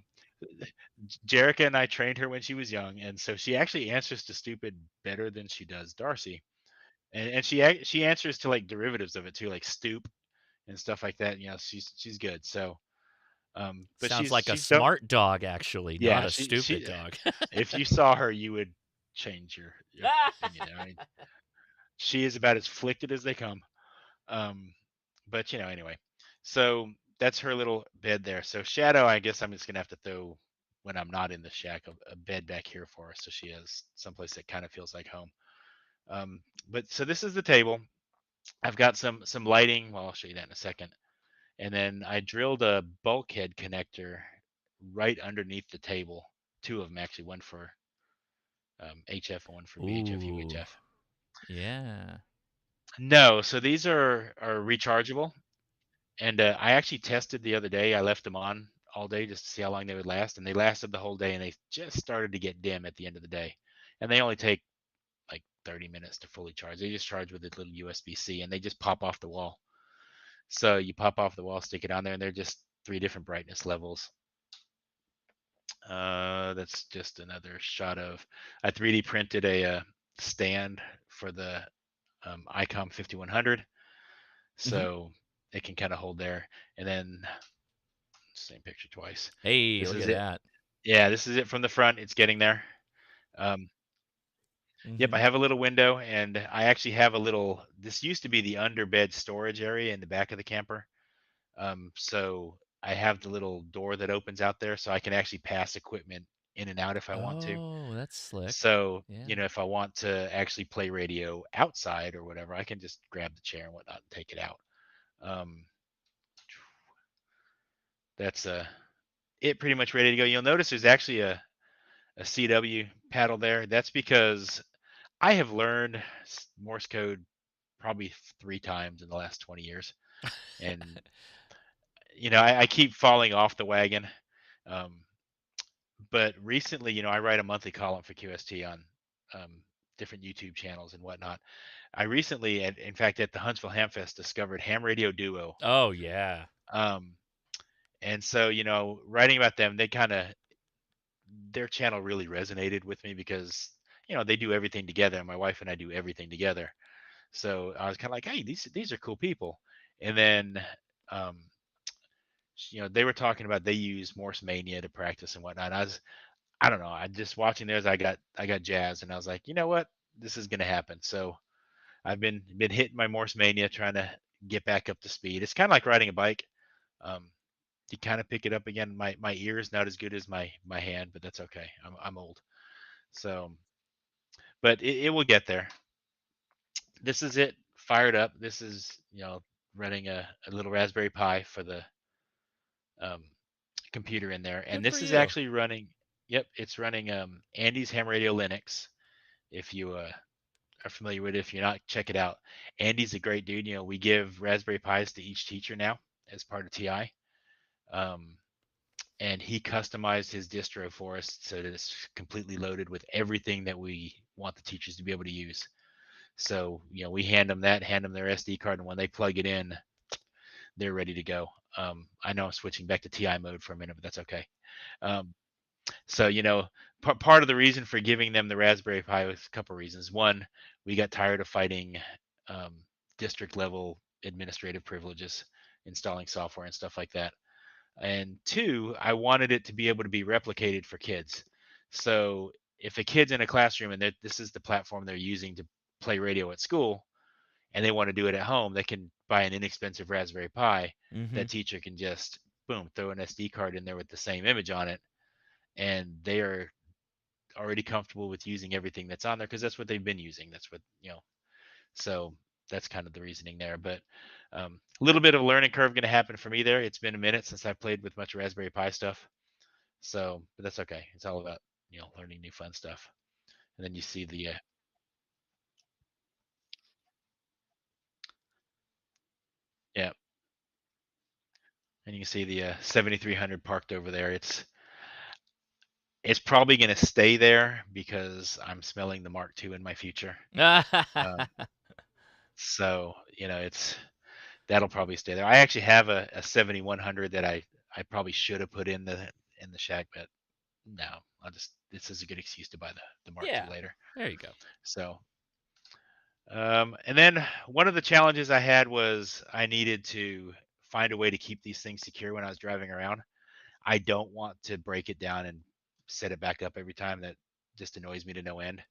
Jerica and I trained her when she was young, and so she actually answers to Stupid better than she does Darcy. And she answers to like derivatives of it too, like stoop and stuff like that. She's good. So, but Sounds like a she's don't. smart dog, actually, not Yeah, a stupid she. dog. If you saw her, you would change your opinion. I mean, she is about as flicked as they come. But anyway, so that's her little bed there. So Shadow, I guess I'm just gonna have to throw, when I'm not in the shack, a bed back here for her, so she has someplace that kind of feels like home. But so this is the table. I've got some lighting. Well, I'll show you that in a second. And then I drilled a bulkhead connector right underneath the table. Two of them actually, one for HF and one for VHF Ooh. UHF. Yeah. No, so these are rechargeable. And I actually tested the other day. I left them on all day just to see how long they would last, and they lasted the whole day. And they just started to get dim at the end of the day. and they only take like 30 minutes to fully charge. They just charge with a little USB-C, and they just pop off the wall. So you pop off the wall, stick it on there, and they're just 3 different brightness levels. That's just another shot of, I 3D printed a stand for the ICOM 5100, so it can kind of hold there. And then same picture twice. Hey, This look is at it. that. Yeah, this is it from the front. It's getting there. Um, Yep, I Mhm. have a little window, and I actually have a little. This used to be the underbed storage area in the back of the camper. So I have the little door that opens out there, so I can actually pass equipment in and out if I want to. Oh, that's slick. So, Yeah. if I want to actually play radio outside or whatever, I can just grab the chair and whatnot and take it out. Um, that's it pretty much ready to go. You'll notice there's actually a CW paddle there. That's because I have learned Morse code probably 3 times in the last 20 years, and I keep falling off the wagon. Um, but recently, I write a monthly column for QST on um, different YouTube channels and whatnot. I recently, in fact, at the Huntsville Hamfest, discovered Ham Radio Duo. Oh, yeah. Um, and so, writing about them, their channel really resonated with me because, they do everything together. And my wife and I do everything together. So I was kind of like, hey, these are cool people. And then, um, they were talking about they use Morse Mania to practice and whatnot. I don't know. I just watching theirs, I got jazzed, and I was like, you know what, this is gonna happen. So I've been hitting my Morse Mania, trying to get back up to speed. It's kind of like riding a bike. Um, you kind of pick it up again. My ear is not as good as my hand, but that's okay. I'm old. So, but it will get there. This is it fired up. This is running a little Raspberry Pi for the um, computer in there, and Good for this is you. actually running. Yep, it's running Andy's Ham Radio Linux. If you are familiar with it, if you're not, check it out. Andy's a great dude. We give Raspberry Pis to each teacher now as part of TI, um, and he customized his distro for us so that it's completely loaded with everything that we want the teachers to be able to use. So we hand them their SD card, and when they plug it in, they're ready to go. I know I'm switching back to TI mode for a minute, but that's okay. Um, So, part of the reason for giving them the Raspberry Pi was a couple reasons. One, we got tired of fighting um, district level administrative privileges, installing software and stuff like that. And two, I wanted it to be able to be replicated for kids. So if a kid's in a classroom and this is the platform they're using to play radio at school, and they want to do it at home, they can buy an inexpensive Raspberry Pi. That Mhm. teacher can just boom, throw an SD card in there with the same image on it, and they are already comfortable with using everything that's on there because that's what they've been using. That's what So that's kind of the reasoning there. But a little bit of a learning curve going to happen for me there. It's been a minute since I played with much Raspberry Pi stuff, so but that's okay. It's all about learning new fun stuff. And then you see the yeah, and you can see the 7300 parked over there. It's probably going to stay there because I'm smelling the Mark II in my future. Um, so it's that'll probably stay there. I actually have a 7100 that I probably should have put in the shack, but no, this is a good excuse to buy the Mark II Yeah. later. There you go. So and then one of the challenges I had was I needed to find a way to keep these things secure when I was driving around. I don't want to break it down and set it back up every time. That just annoys me to no end.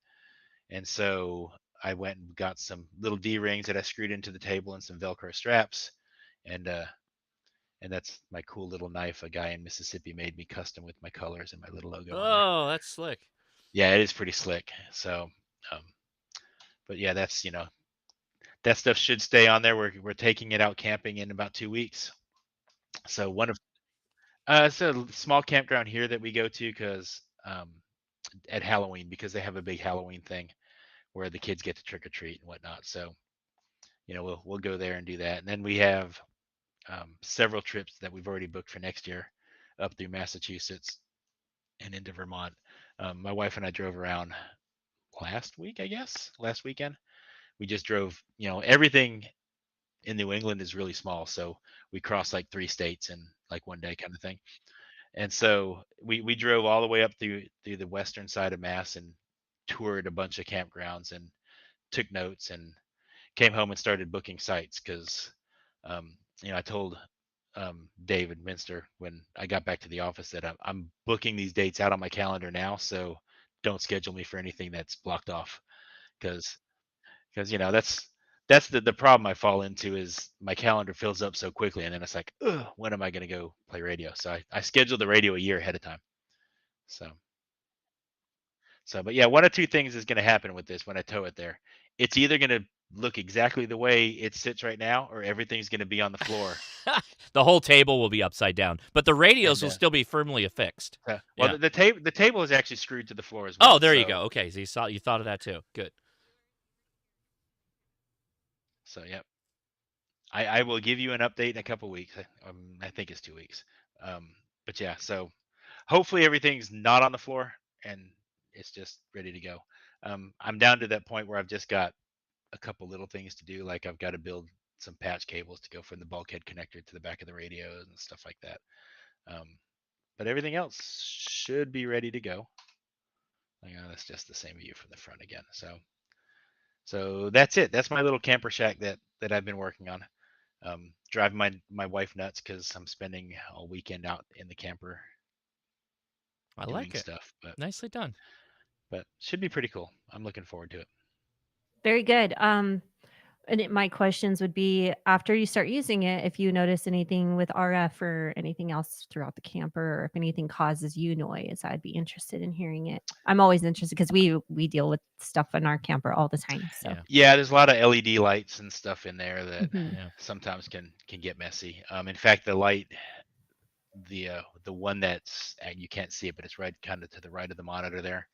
And so I went and got some little D rings that I screwed into the table and some Velcro straps, and that's my cool little knife a guy in Mississippi made me custom with my colors and my little logo on there. Oh, that's slick. Yeah, it is pretty slick. So, um, but yeah, that's that stuff should stay on there. We're taking it out camping in about 2 weeks. So it's a small campground here that we go to because at Halloween, because they have a big Halloween thing where the kids get to trick or treat and whatnot. So we'll go there and do that, and then we have several trips that we've already booked for next year up through Massachusetts and into Vermont. My wife and I drove around last week, I guess, last weekend. We just drove, everything in New England is really small. So we crossed like 3 states in like one day kind of thing. And so we drove all the way up through the western side of Mass and toured a bunch of campgrounds and took notes and came home and started booking sites because, I told David Minster when I got back to the office that I'm booking these dates out on my calendar now. So don't schedule me for anything that's blocked off because that's the problem I fall into is my calendar fills up so quickly and then it's like, ugh, when am I going to go play radio? So I scheduled the radio a year ahead of time. So but yeah, one of two things is going to happen with this when I tow it there. It's either going to look exactly the way it sits right now or everything's going to be on the floor. The whole table will be upside down, but the radios And, will still be firmly affixed. well, Yeah. the table is actually screwed to the floor as well. Oh, there you go. Okay, so you thought of that too. Good. So yep. I will give you an update in a couple weeks. I think it's 2 weeks. But yeah, so hopefully everything's not on the floor and it's just ready to go. I'm down to that point where I've just got a couple little things to do. Like I've got to build some patch cables to go from the bulkhead connector to the back of the radios and stuff like that. But everything else should be ready to go. That's just the same view from the front again. So that's it. That's my little camper shack that I've been working on. Driving my wife nuts because I'm spending a weekend out in the camper. I doing like it. Stuff, but Nicely done. But should be pretty cool. I'm looking forward to it. Very good. My questions would be after you start using it, if you notice anything with RF or anything else throughout the camper, or if anything causes you noise, I'd be interested in hearing it. I'm always interested because we deal with stuff in our camper all the time. So yeah, there's a lot of LED lights and stuff in there that sometimes can get messy. In fact, the light, the one that's you can't see it, but it's right kind of to the right of the monitor there.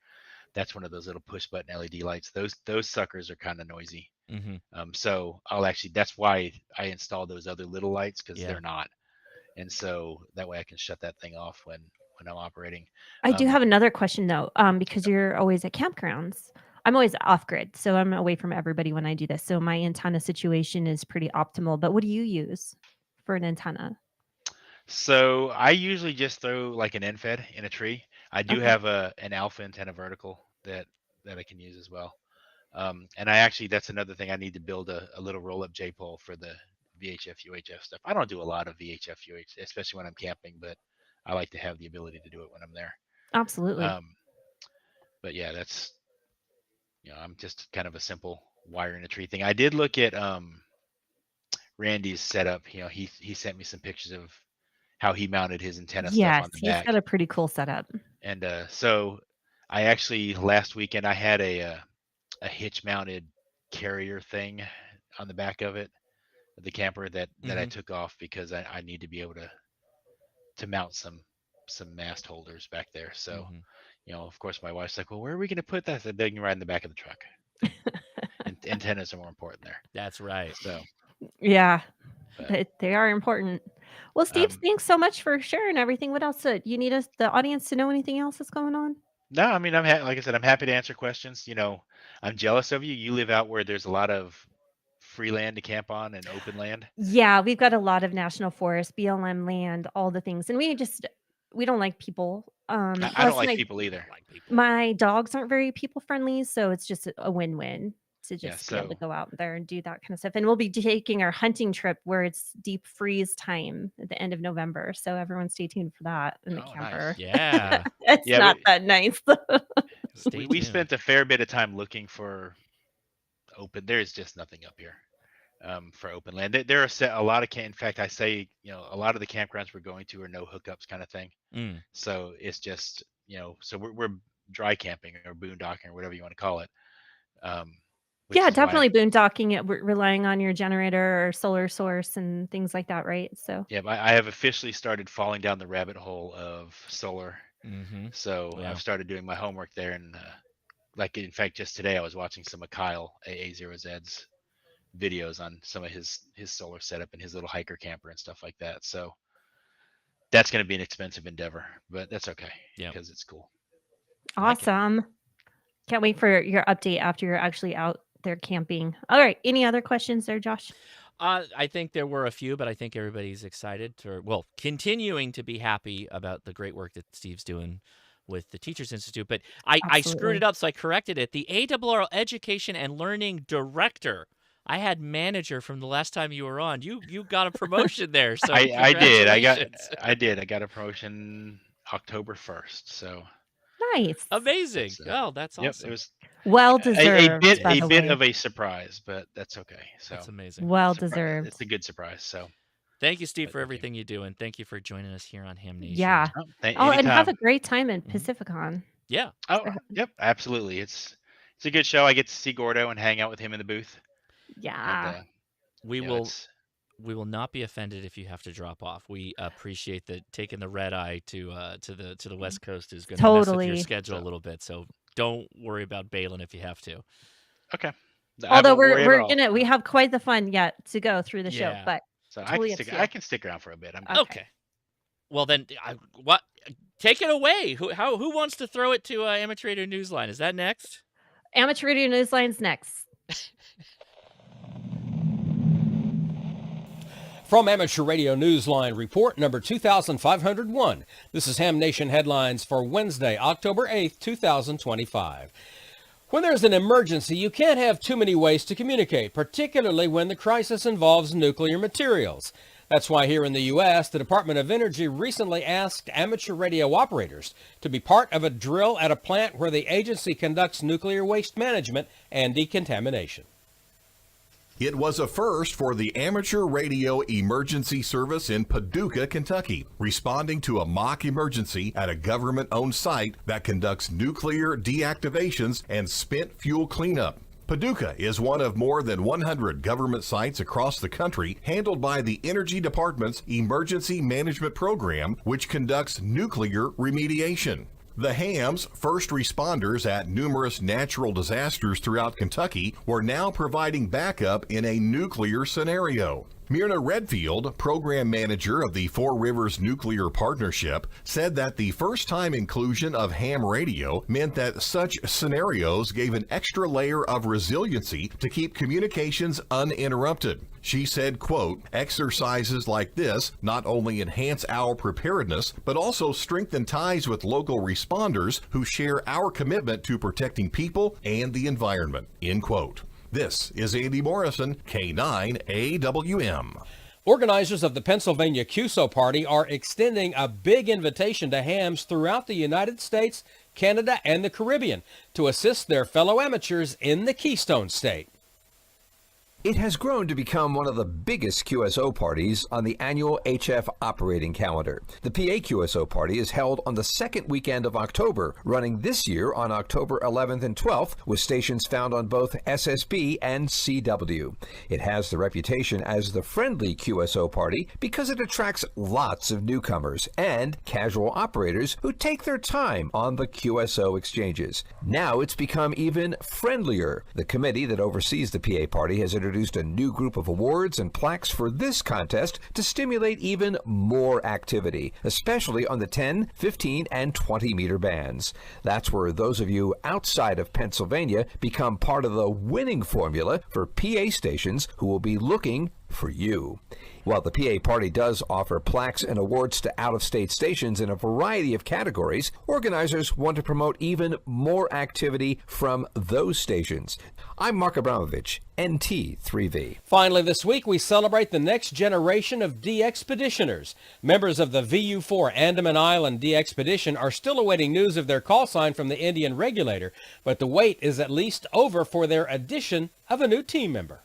That's one of those little push button LED lights. Those suckers are kind of noisy. So that's why I installed those other little lights because they're not, and so that way I can shut that thing off when I'm operating. I do have another question though, because you're always at campgrounds. I'm always off grid, so I'm away from everybody when I do this. So my antenna situation is pretty optimal. But what do you use for an antenna? So I usually just throw like an end fed in a tree. I do have an alpha antenna vertical that I can use as well. And that's another thing. I need to build a little roll up J pole for the VHF UHF stuff. I don't do a lot of VHF UHF, especially when I'm camping, but I like to have the ability to do it when I'm there. Absolutely. But yeah, that's I'm just kind of a simple wire in a tree thing. I did look at Randy's setup. He sent me some pictures of how he mounted his antenna stuff on the back. He's got a pretty cool setup. And so I actually last weekend I had a hitch mounted carrier thing on the back of it, the camper that I took off because I need to be able to mount some mast holders back there. So of course my wife's like, well, where are we going to put that? I said, they can ride in the back of the truck. And antennas are more important there. That's right. So yeah, they are important. Well, Steve, thanks so much for sharing everything. What else? You need the audience to know anything else that's going on? No, I mean, like I said, I'm happy to answer questions. I'm jealous of you. You live out where there's a lot of free land to camp on and open land. Yeah, we've got a lot of national forest, BLM land, all the things, and we don't like people. I don't like people either. My dogs aren't very people friendly, so it's just a win-win to just be able to go out there and do that kind of stuff. And we'll be taking our hunting trip where it's deep freeze time at the end of November. So everyone stay tuned for that in the camper. Nice. Yeah. It's not that nice. we spent a fair bit of time looking for open. There's just nothing up here for open land. There are a lot of in fact, I say, a lot of the campgrounds we're going to are no hookups kind of thing. So it's just, so we're dry camping or boondocking or whatever you want to call it. Yeah, definitely boondocking it, relying on your generator or solar source and things like that, right? So yeah, I have officially started falling down the rabbit hole of solar. So I've started doing my homework there, and in fact, just today I was watching some of Kyle AA0Z's videos on some of his solar setup and his little hiker camper and stuff like that. So that's going to be an expensive endeavor, but that's okay because it's cool. Awesome. Can't wait for your update after you're actually out there camping. All right. Any other questions there, Josh? I think there were a few, but I think everybody's excited continuing to be happy about the great work that Steve's doing with the Teachers Institute. But I screwed Absolutely. it up, so I corrected it. The ARRL Education and Learning Director. I had manager from the last time you were on. You got a promotion there, so I did. congratulations. I did. I got a promotion October 1st. So Nice. Amazing. that's Oh, that's yep. awesome. It was Well a deserved, by the bit way. of a surprise, but that's okay. So That's amazing. Well deserved. it's a good surprise. So Thank you, Steve, but for thank you. everything you do, and thank you for joining us here on Ham Nation. Yeah. Oh, Oh, and have anytime. a great time in Mhm. Pacificon. Yeah. Oh, yep, absolutely. It's a good show. I get to see Gordo and hang out with him in the booth. Yeah. And We you know, will it's we will not be offended if you have to drop off. We appreciate that taking the red eye to the West Coast is going to mess with your Totally. schedule a little bit. So don't worry about bailing if you have to. okay. I Although won't worry at all. we have quite the fun yet to go through the show, Yeah. but So totally up to you. I can stick around for a bit. I'm good. Okay. Okay. Well then, what? Take it away. Who wants to throw it to Amateur Radio Newsline? Is that next? Amateur Radio Newsline's next. From Amateur Radio Newsline, report number 2501. This is Ham Nation headlines for Wednesday, October 8th, 2025. When there's an emergency, you can't have too many ways to communicate, particularly when the crisis involves nuclear materials. That's why here in the U.S., the Department of Energy recently asked amateur radio operators to be part of a drill at a plant where the agency conducts nuclear waste management and decontamination. It was a first for the Amateur Radio Emergency Service in Paducah, Kentucky, responding to a mock emergency at a government-owned site that conducts nuclear deactivations and spent fuel cleanup. Paducah is one of more than 100 government sites across the country handled by the Energy Department's Emergency Management Program, which conducts nuclear remediation. The Hams, first responders at numerous natural disasters throughout Kentucky, were now providing backup in a nuclear scenario. Myrna Redfield, program manager of the Four Rivers Nuclear Partnership, said that the first-time inclusion of ham radio meant that such scenarios gave an extra layer of resiliency to keep communications uninterrupted. She said, quote, exercises like this not only enhance our preparedness, but also strengthen ties with local responders who share our commitment to protecting people and the environment, end quote. This is Andy Morrison, K9AWM. Organizers of the Pennsylvania QSO Party are extending a big invitation to hams throughout the United States, Canada, and the Caribbean to assist their fellow amateurs in the Keystone State. It has grown to become one of the biggest QSO parties on the annual HF operating calendar. The PA QSO party is held on the second weekend of October, running this year on October 11th and 12th, with stations found on both SSB and CW. It has the reputation as the friendly QSO party because it attracts lots of newcomers and casual operators who take their time on the QSO exchanges. Now it's become even friendlier. The committee that oversees the PA party has introduced a new group of awards and plaques for this contest to stimulate even more activity, especially on the 10, 15, and 20-meter bands. That's where those of you outside of Pennsylvania become part of the winning formula for PA stations who will be looking for you. While the PA party does offer plaques and awards to out-of-state stations in a variety of categories, organizers want to promote even more activity from those stations. I'm Mark Abramovich, NT3V. Finally, this week we celebrate the next generation of D-Expeditioners. Members of the VU4 Andaman Island D-Expedition are still awaiting news of their call sign from the Indian regulator, but the wait is at least over for their addition of a new team member.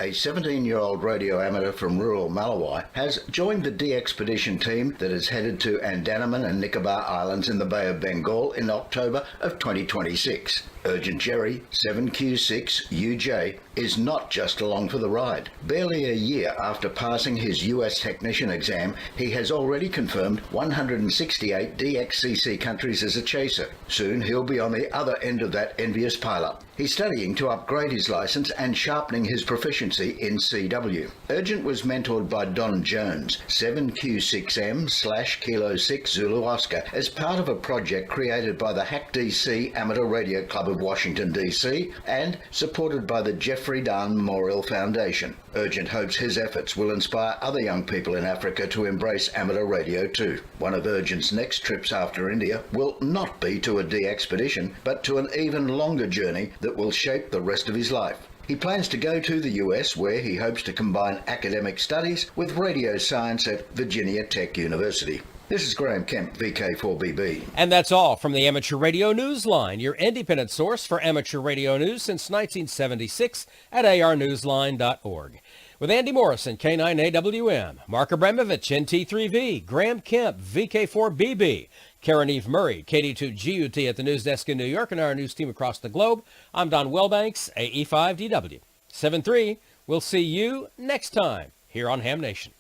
A 17-year-old radio amateur from rural Malawi has joined the D-Expedition team that is headed to Andaman and Nicobar Islands in the Bay of Bengal in October of 2026. Urgent Jerry, 7Q6UJ, is not just along for the ride. Barely a year after passing his US technician exam, he has already confirmed 168 DXCC countries as a chaser. Soon he'll be on the other end of that envious pile-up. He's studying to upgrade his license and sharpening his proficiency in CW. Urgent was mentored by Don Jones, 7Q6M/Kilo 6 Zulu Oscar, as part of a project created by the Hack DC Amateur Radio Club of Washington, D.C. and supported by the Jeffrey Dahn Memorial Foundation. Urgent hopes his efforts will inspire other young people in Africa to embrace amateur radio too. One of Urgent's next trips after India will not be to a D-expedition, but to an even longer journey that will shape the rest of his life. He plans to go to the US, where he hopes to combine academic studies with radio science at Virginia Tech University. This is Graham Kemp, VK4BB. And that's all from the Amateur Radio Newsline, your independent source for amateur radio news since 1976 at arnewsline.org. With Andy Morrison, K9AWM, Mark Abramovich, NT3V, Graham Kemp, VK4BB, Karen Eve Murray, KD2GUT at the news desk in New York, and our news team across the globe, I'm Don Wellbanks, AE5DW. 7-3, we'll see you next time here on Ham Nation.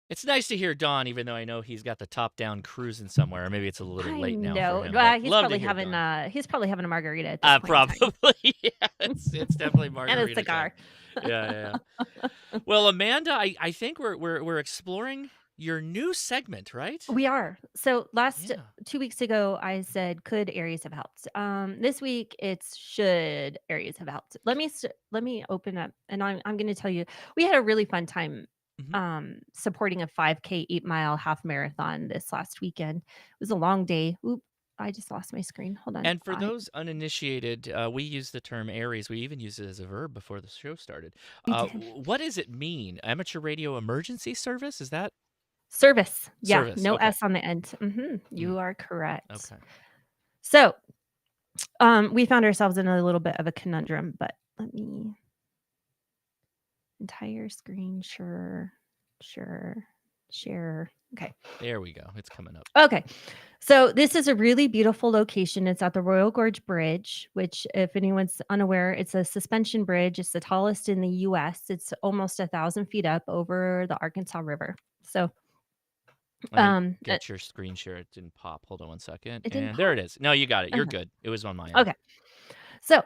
It's nice to hear Don, even though I know he's got the top down cruising somewhere. Or maybe it's a little late now for him. Well, he's probably having a margarita at this point in time. Probably. Yeah, it's definitely margarita. And a cigar. Yeah. Well, Amanda, I think we're exploring your new segment, right? We are. So 2 weeks ago, I said, could Aries have helped? This week, it's should Aries have helped? Let me open up, and I'm going to tell you, we had a really fun time supporting a 5K 8-mile half marathon this last weekend. It was a long day. Oop, I just lost my screen. Hold on. And for those uninitiated, we use the term Aries. We even use it as a verb before the show started. What does it mean? Amateur radio emergency service? Is that? Service. Yeah. Service. No Okay. S on the end. You are correct. Okay. So we found ourselves in a little bit of a conundrum, but let me entire screen. Sure. Share. Okay. There we go. It's coming up. Okay. So this is a really beautiful location. It's at the Royal Gorge Bridge, which, if anyone's unaware, it's a suspension bridge. It's the tallest in the U.S. It's almost 1,000 feet up over the Arkansas River. So get your screen share. It didn't pop. Hold on one second. It didn't there it is. No, you got it. You're Okay. good. It was on my end. Okay. So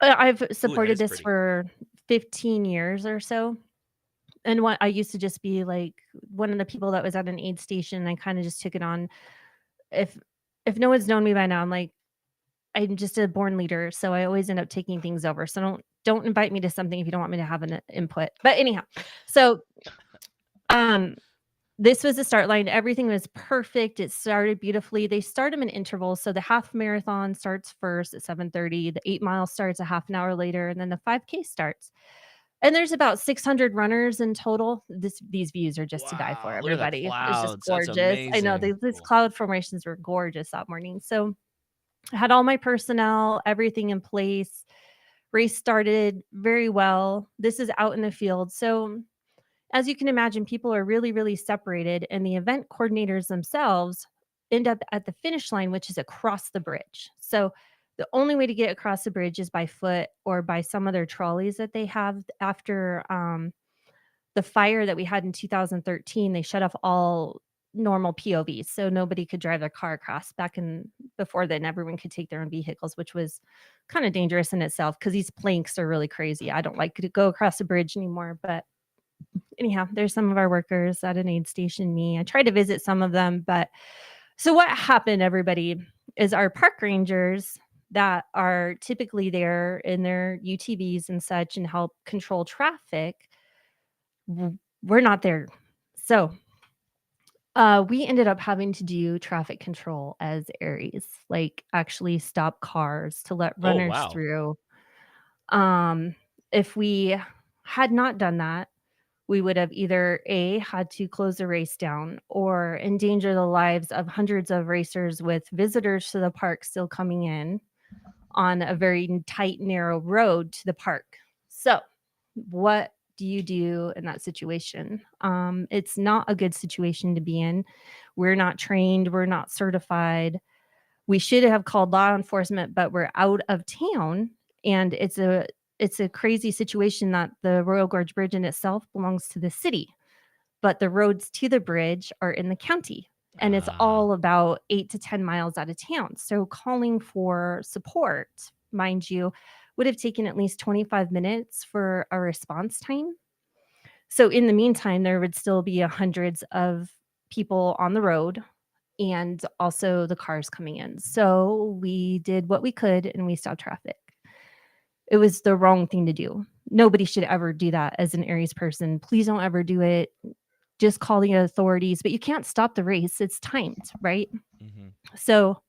I've supported is this pretty. for 15 years or so. And what I used to just be like one of the people that was at an aid station. I kind of just took it on. If no one's known me by now, I'm just a born leader. So I always end up taking things over. So don't invite me to something if you don't want me to have an input. But anyhow, so this was the start line. Everything was perfect. It started beautifully. They start them in intervals. So the half marathon starts first at 7:30. The 8-mile starts a half an hour later, and then the 5K starts. And there's about 600 runners in total. These views are just to die for, Wow, look at the everybody. It's clouds. just That's gorgeous. I know amazing. these Cool. cloud formations were gorgeous that morning. So I had all my personnel, everything in place. Race started very well. This is out in the field. So as you can imagine, people are really, really separated, and the event coordinators themselves end up at the finish line, which is across the bridge. So the only way to get across the bridge is by foot or by some other trolleys that they have. After the fire that we had in 2013, they shut off all normal POVs, so nobody could drive their car across. Before then, everyone could take their own vehicles, which was kind of dangerous in itself because these planks are really crazy. I don't like to go across the bridge anymore, but anyhow, there's some of our workers at an aid station. I tried to visit some of them, but so what happened, everybody, is our park rangers that are typically there in their UTVs and such and help control traffic, we're not there. So we ended up having to do traffic control as Aries, like actually stop cars to let runners wow. through. If we had not done that, we would have either had to close the race down or endanger the lives of hundreds of racers with visitors to the park still coming in on a very tight, narrow road to the park. So what do you do in that situation? It's not a good situation to be in. We're not trained. We're not certified. We should have called law enforcement, but we're out of town, and it's a it's a crazy situation that the Royal Gorge Bridge in itself belongs to the city, but the roads to the bridge are in the county. And it's all about 8 to 10 miles out of town. So calling for support, mind you, would have taken at least 25 minutes for a response time. So in the meantime, there would still be hundreds of people on the road and also the cars coming in. So we did what we could and we stopped traffic. It was the wrong thing to do. Nobody should ever do that as an Aries person. Please don't ever do it. Just call the authorities, but you can't stop the race. It's timed, right? Mm-hmm. So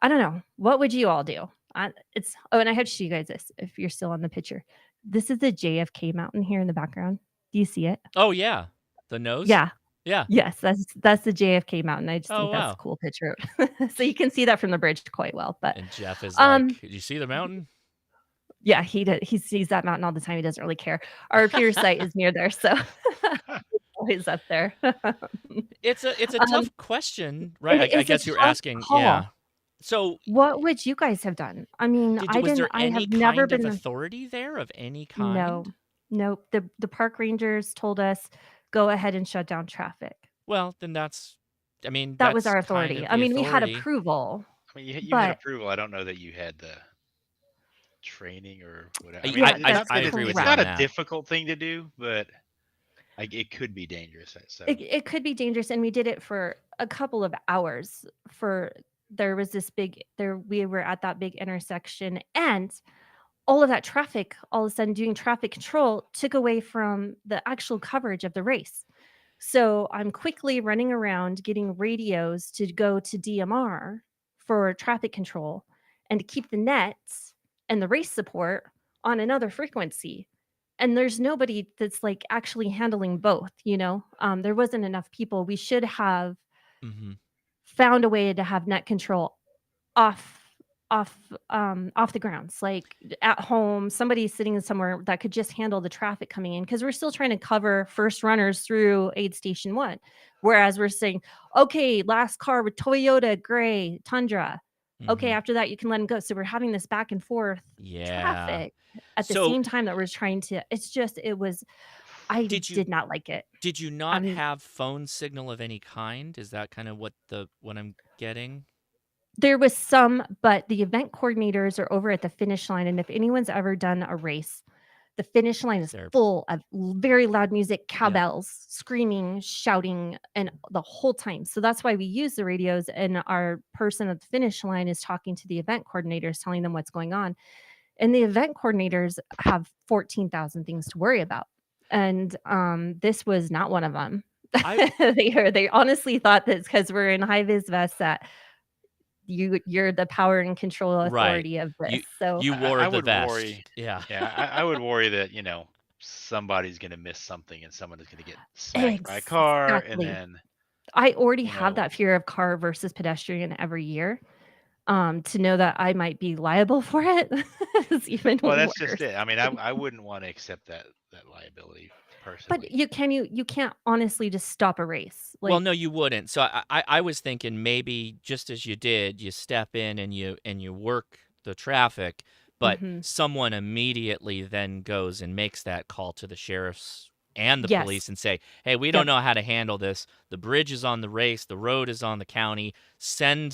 I don't know. What would you all do? And I have to show you guys this if you're still on the picture. This is the JFK mountain here in the background. Do you see it? Oh yeah, the nose. Yeah. Yeah. Yes, that's the JFK mountain. I just Oh, think that's wow. a cool picture. So you can see that from the bridge quite well. But And Jeff is um, like, "Did you see the mountain?" yeah, he sees that mountain all the time. He doesn't really care. Our pier site is near there, so he's always up there. It's a Um, tough question, right? it I is a guess you're tough asking. call. Yeah. So What would you guys have done? I mean, was there I any have never kind of been. authority there of any No, kind? nope. The park rangers told us go ahead and shut down traffic. Well, then that's, I mean, That was that's our kind authority. of I the mean, we had authority. approval, I mean, you had but approval. I don't know that you had the training or whatever. I I mean, yeah, it's that's not that agree with it's you not on a that. difficult thing to do, but it could be dangerous. So it could be dangerous, and we did it for a couple of hours. There was this big there we were at that big intersection, and all of that traffic, all of a sudden doing traffic control took away from the actual coverage of the race. So I'm quickly running around getting radios to go to DMR for traffic control and to keep the nets and the race support on another frequency. And there's nobody that's like actually handling both, you know? There wasn't enough people. We should have Mm-hmm. found a way to have net control off off the grounds, like at home, somebody sitting somewhere that could just handle the traffic coming in, because we're still trying to cover first runners through aid station 1, whereas we're saying, okay, last car with Toyota gray Tundra, okay, Mm-hmm. after that you can let them go. So we're having this back and forth Yeah. traffic at the So same time that we're trying to, I did you did not like it. did you not um have phone signal of any kind? Is that kind of what I'm getting? There was some, but the event coordinators are over at the finish line, and if anyone's ever done a race, the finish line is There. full of very loud music, Yeah. cowbells, screaming, shouting, and the whole time. So that's why we use the radios, and our person at the finish line is talking to the event coordinators, telling them what's going on. And the event coordinators have 14,000 things to worry about. And this was not one of them. I They honestly thought that because we're in high vis vests that you're the power and control right. authority of You this. So you wore I the would vest. worry. Yeah. Yeah, I would worry that somebody's going to miss something and someone is going to get smacked by a car, and exactly. then I already you have know that fear of car versus pedestrian every year. To know that I might be liable for it is even well, worse. that's just it. I mean, I wouldn't want to accept that liability But personally. you can't honestly just stop a race. Well, Like, no, you wouldn't. So I was thinking maybe just as you did, you step in and you work the traffic, but mhm. someone immediately then goes and makes that call to the sheriffs and the Yes. police and say, "Hey, we Yep. don't know how to handle this. The bridge is on the race, the road is on the county. Send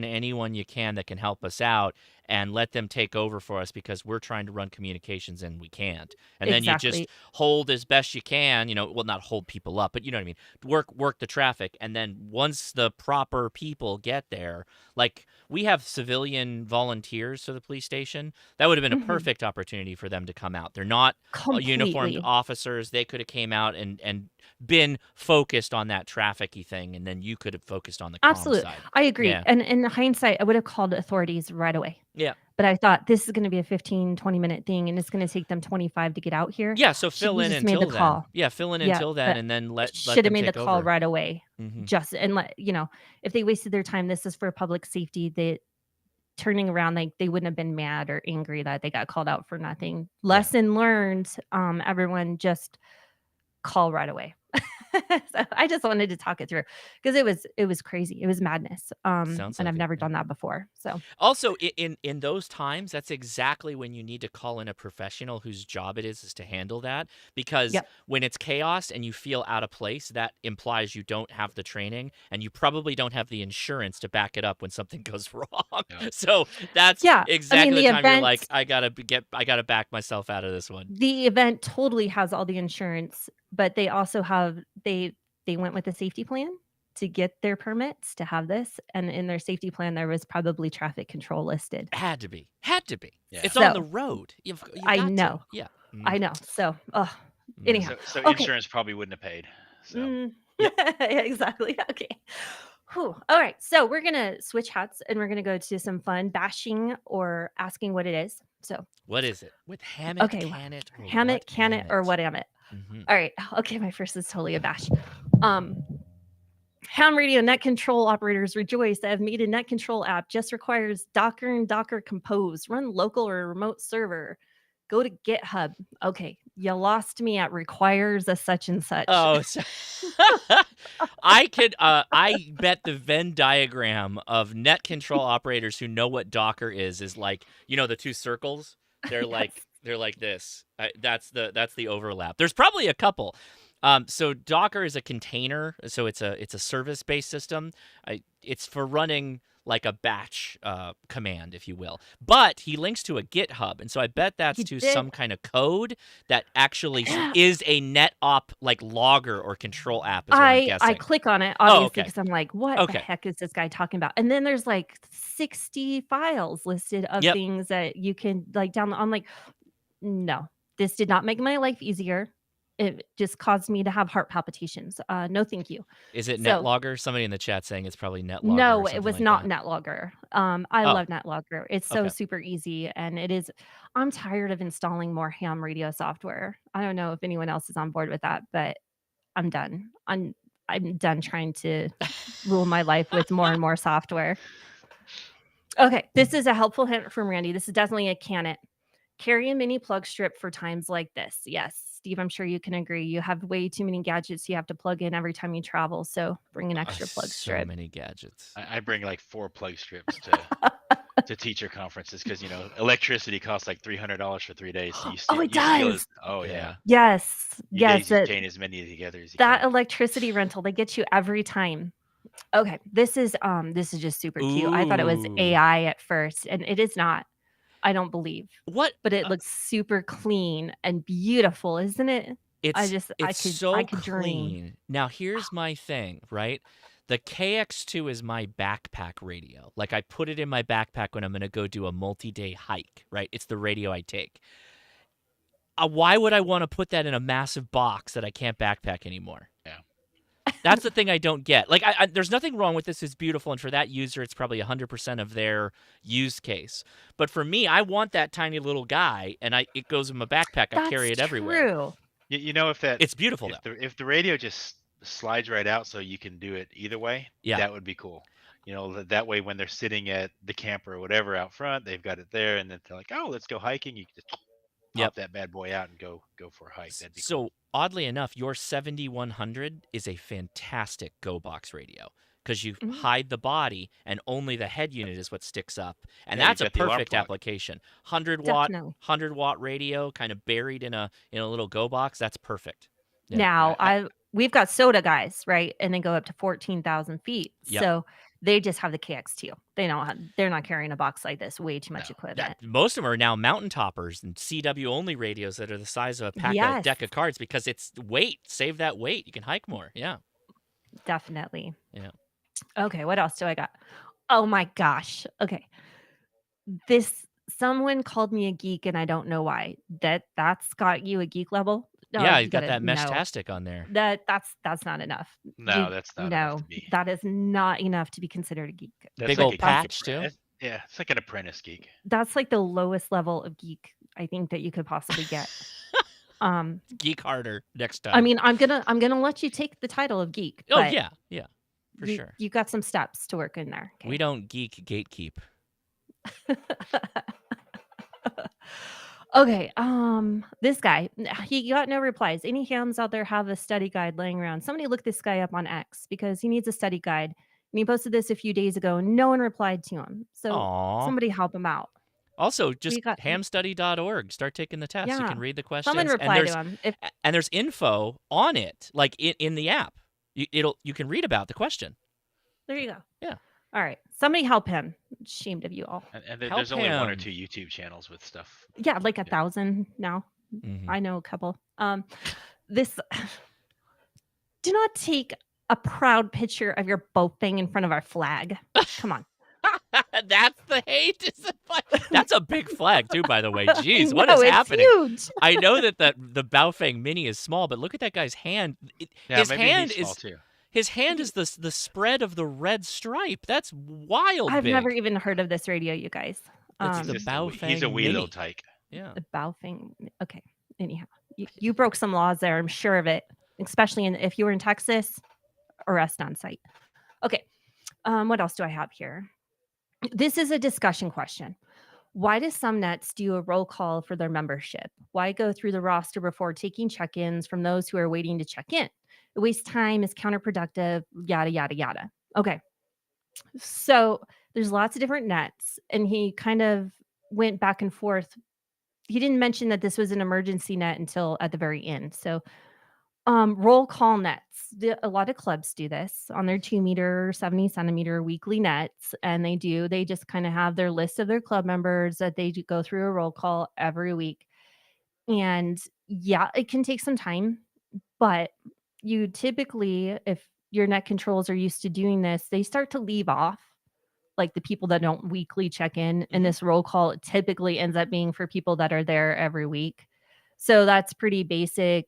anyone you can that can help us out, and let them take over for us because we're trying to run communications and we can't." And then you just Exactly. hold as best you can, well, not hold people up, but you know what I mean? Work the traffic, and then once the proper people get there, like we have civilian volunteers for the police station, that would have been a Mhm. perfect opportunity for them to come out. They're not uniformed Completely. officers. They could have came out and been focused on that traffic-y thing, and then you could have focused on the calm Absolutely. side. I agree. Yeah. And in hindsight, I would have called authorities right away. Yeah. But I thought this is going to be a 15, 20-minute thing, and it's going to take them 25 to get out here. Yeah, so Should fill we in just made the until then. call? Yeah, fill in Yeah, until then, but and then let should have them made the take call over. right away. Mhm. And if they wasted their time, this is for public safety. They turning around, like they wouldn't have been mad or angry that they got called out for nothing. Lesson learned. Everyone just call right away. So I just wanted to talk it through because it was crazy. It was madness. Sounds And like I've it, never yeah. done that before. So Also, in those times, that's exactly when you need to call in a professional whose job it is to handle that. Because yep. when it's chaos and you feel out of place, that implies you don't have the training and you probably don't have the insurance to back it up when something goes wrong. Yeah. So that's Yeah. I mean, exactly the the time you're like, event I gotta back myself out of this one. the event totally has all the insurance, but they also have they went with a safety plan to get their permits to have this, and in their safety plan there was probably traffic control listed. Had to be. Yeah. It's on the So road. You've I got to. know. Yeah. I know. So Mm. anyhow. So Okay. insurance probably wouldn't have paid. So Yep. Exactly. Okay. Whew. All right. So we're gonna switch hats and we're gonna go to some fun bashing or asking what it is. So What is it? With Hammett, okay, can it, or Hammett, what can it, or Hammett? what am it? Mhm. All right. Okay, my first is totally a bash. Ham radio net control operators rejoice. I have made a net control app. Just requires Docker and Docker Compose. Run local or remote server. Go to GitHub. Okay, you lost me at requires a such and such. Oh, so I bet the Venn diagram of net control operators who know what Docker is like, the two circles. They're Yes. like this. That's the overlap. There's probably a couple. So Docker is a container, so it's a service-based system. It's for running like a batch command, if you will. But he links to a GitHub, and so I bet that's He to did. some kind of code that actually is a NetOp like logger or control app. Is what I'm I guessing. click on it obviously okay. because I'm like, what the Okay. heck is this guy talking about? And then there's like 60 files listed of Yep. things that you can like download. I'm like, no, this did not make my life easier. It just caused me to have heart palpitations. No, thank you. Is it So NetLogger? Somebody in the chat saying it's probably NetLogger. no, or it something was like not that. NetLogger. I Oh. love NetLogger. It's so Okay. super easy, and it is. I'm tired of installing more ham radio software. I don't know if anyone else is on board with that, but I'm done. I'm done trying to rule my life with more and more software. Okay, this is a helpful hint from Randy. This is definitely a can it. Carry a mini plug strip for times like this. Yes, Steve, I'm sure you can agree. You have way too many gadgets you have to plug in every time you travel, so bring an extra plug So strip. many gadgets. I bring like 4 plug strips to teacher conferences because electricity costs like $300 for 3 days. So Oh, it does. Oh yeah. Yes, You yes. daisy chain as many together as you That can. electricity rental, they get you every time. Okay, this is just super cute. I thought it was Ooh. AI at first, and it is not. I don't believe. What? But it looks super clean and beautiful, isn't it? It's I so could dream. clean. Now here's my thing, right? The KX2 is my backpack radio. Like I put it in my backpack when I'm going to go do a multi-day hike, right? It's the radio I take. Why would I want to put that in a massive box that I can't backpack anymore? Yeah. That's the thing I don't get. Like, there's nothing wrong with this. It's beautiful, and for that user, it's probably 100% of their use case. But for me, I want that tiny little guy, and it goes in my backpack. I carry it everywhere. True. It's beautiful though. If the radio just slides right out, so you can do it either way, Yeah. that would be cool. That way when they're sitting at the camper or whatever out front, they've got it there, and then they're like, "Oh, let's go hiking." You can just pop that bad boy out and go for a hike. That'd be cool. So oddly enough, your 7100 is a fantastic Go Box radio because you hide the body and only the head unit is what sticks up, and that's a perfect application. 100-watt radio, kind of buried in a little Go Box. That's perfect. Yeah. Now we've got soda guys, right? And they go up to 14,000 feet. Yep. So they just have the KX2. They're not carrying a box like this. Way too much equipment. Most of them are now mountain toppers and CW only radios that are the size of a deck of cards because it's weight. Save that weight. You can hike more. Yeah. Definitely. Yeah. Okay, what else do I got? Oh my gosh. Okay. Someone called me a geek and I don't know why. That's got you a geek level? Yeah, you got that Meshtastic on there. That's not enough. No, that's not enough to be. That is not enough to be considered a geek. That's big like old patch too. Yeah, it's like an apprentice geek. That's like the lowest level of geek I think that you could possibly get. Geek harder next time. I mean, I'm gonna let you take the title of geek. Oh yeah, for sure. You got some steps to work in there. Okay? We don't geek gatekeep. Okay, this guy, he got no replies. Any hams out there have a study guide laying around? Somebody look this guy up on X because he needs a study guide. And he posted this a few days ago and no one replied to him. So Aw. somebody help him out. Also, just We got hamstudy.org. Start taking the test. You yeah. can read the Someone questions, and reply to him. there's info on it, like in the app. You can read about the question. There you go. Yeah. All right. Somebody help him. Ashamed of you all. And Help there's only one or him. two YouTube channels with stuff. Yeah, like 1,000 now. Mhm. I know a couple. This do not take a proud picture of your Bofang in front of our flag. Come on. That's the hate. That's a big flag too, by the way. Jeez, I what know, is it's happening? huge. I know that the Baofeng Mini is small, but look at that guy's hand. Yeah, his maybe hand he's small is too. his hand is the spread of the red stripe. That's wild. I've big. never even heard of this radio, you guys. That's He's the just a he's a Baofeng wee little Mini. tyke. Yeah. The Baofeng. Okay. Anyhow, you broke some laws there. I'm sure of it. Especially if you were in Texas, arrest on site. Okay. What else do I have here? This is a discussion question. Why do some nets do a roll call for their membership? Why go through the roster before taking check-ins from those who are waiting to check in? It wastes time, is counterproductive, yada, yada, yada. Okay. So there's lots of different nets, and he kind of went back and forth. He didn't mention that this was an emergency net until at the very end. So roll call nets. A lot of clubs do this on their 2-meter, 70-centimeter weekly nets, and they just kind of have their list of their club members that they go through a roll call every week. And yeah, it can take some time, but you typically, if your net controls are used to doing this, they start to leave off like the people that don't weekly check in. And this roll call typically ends up being for people that are there every week. So that's pretty basic.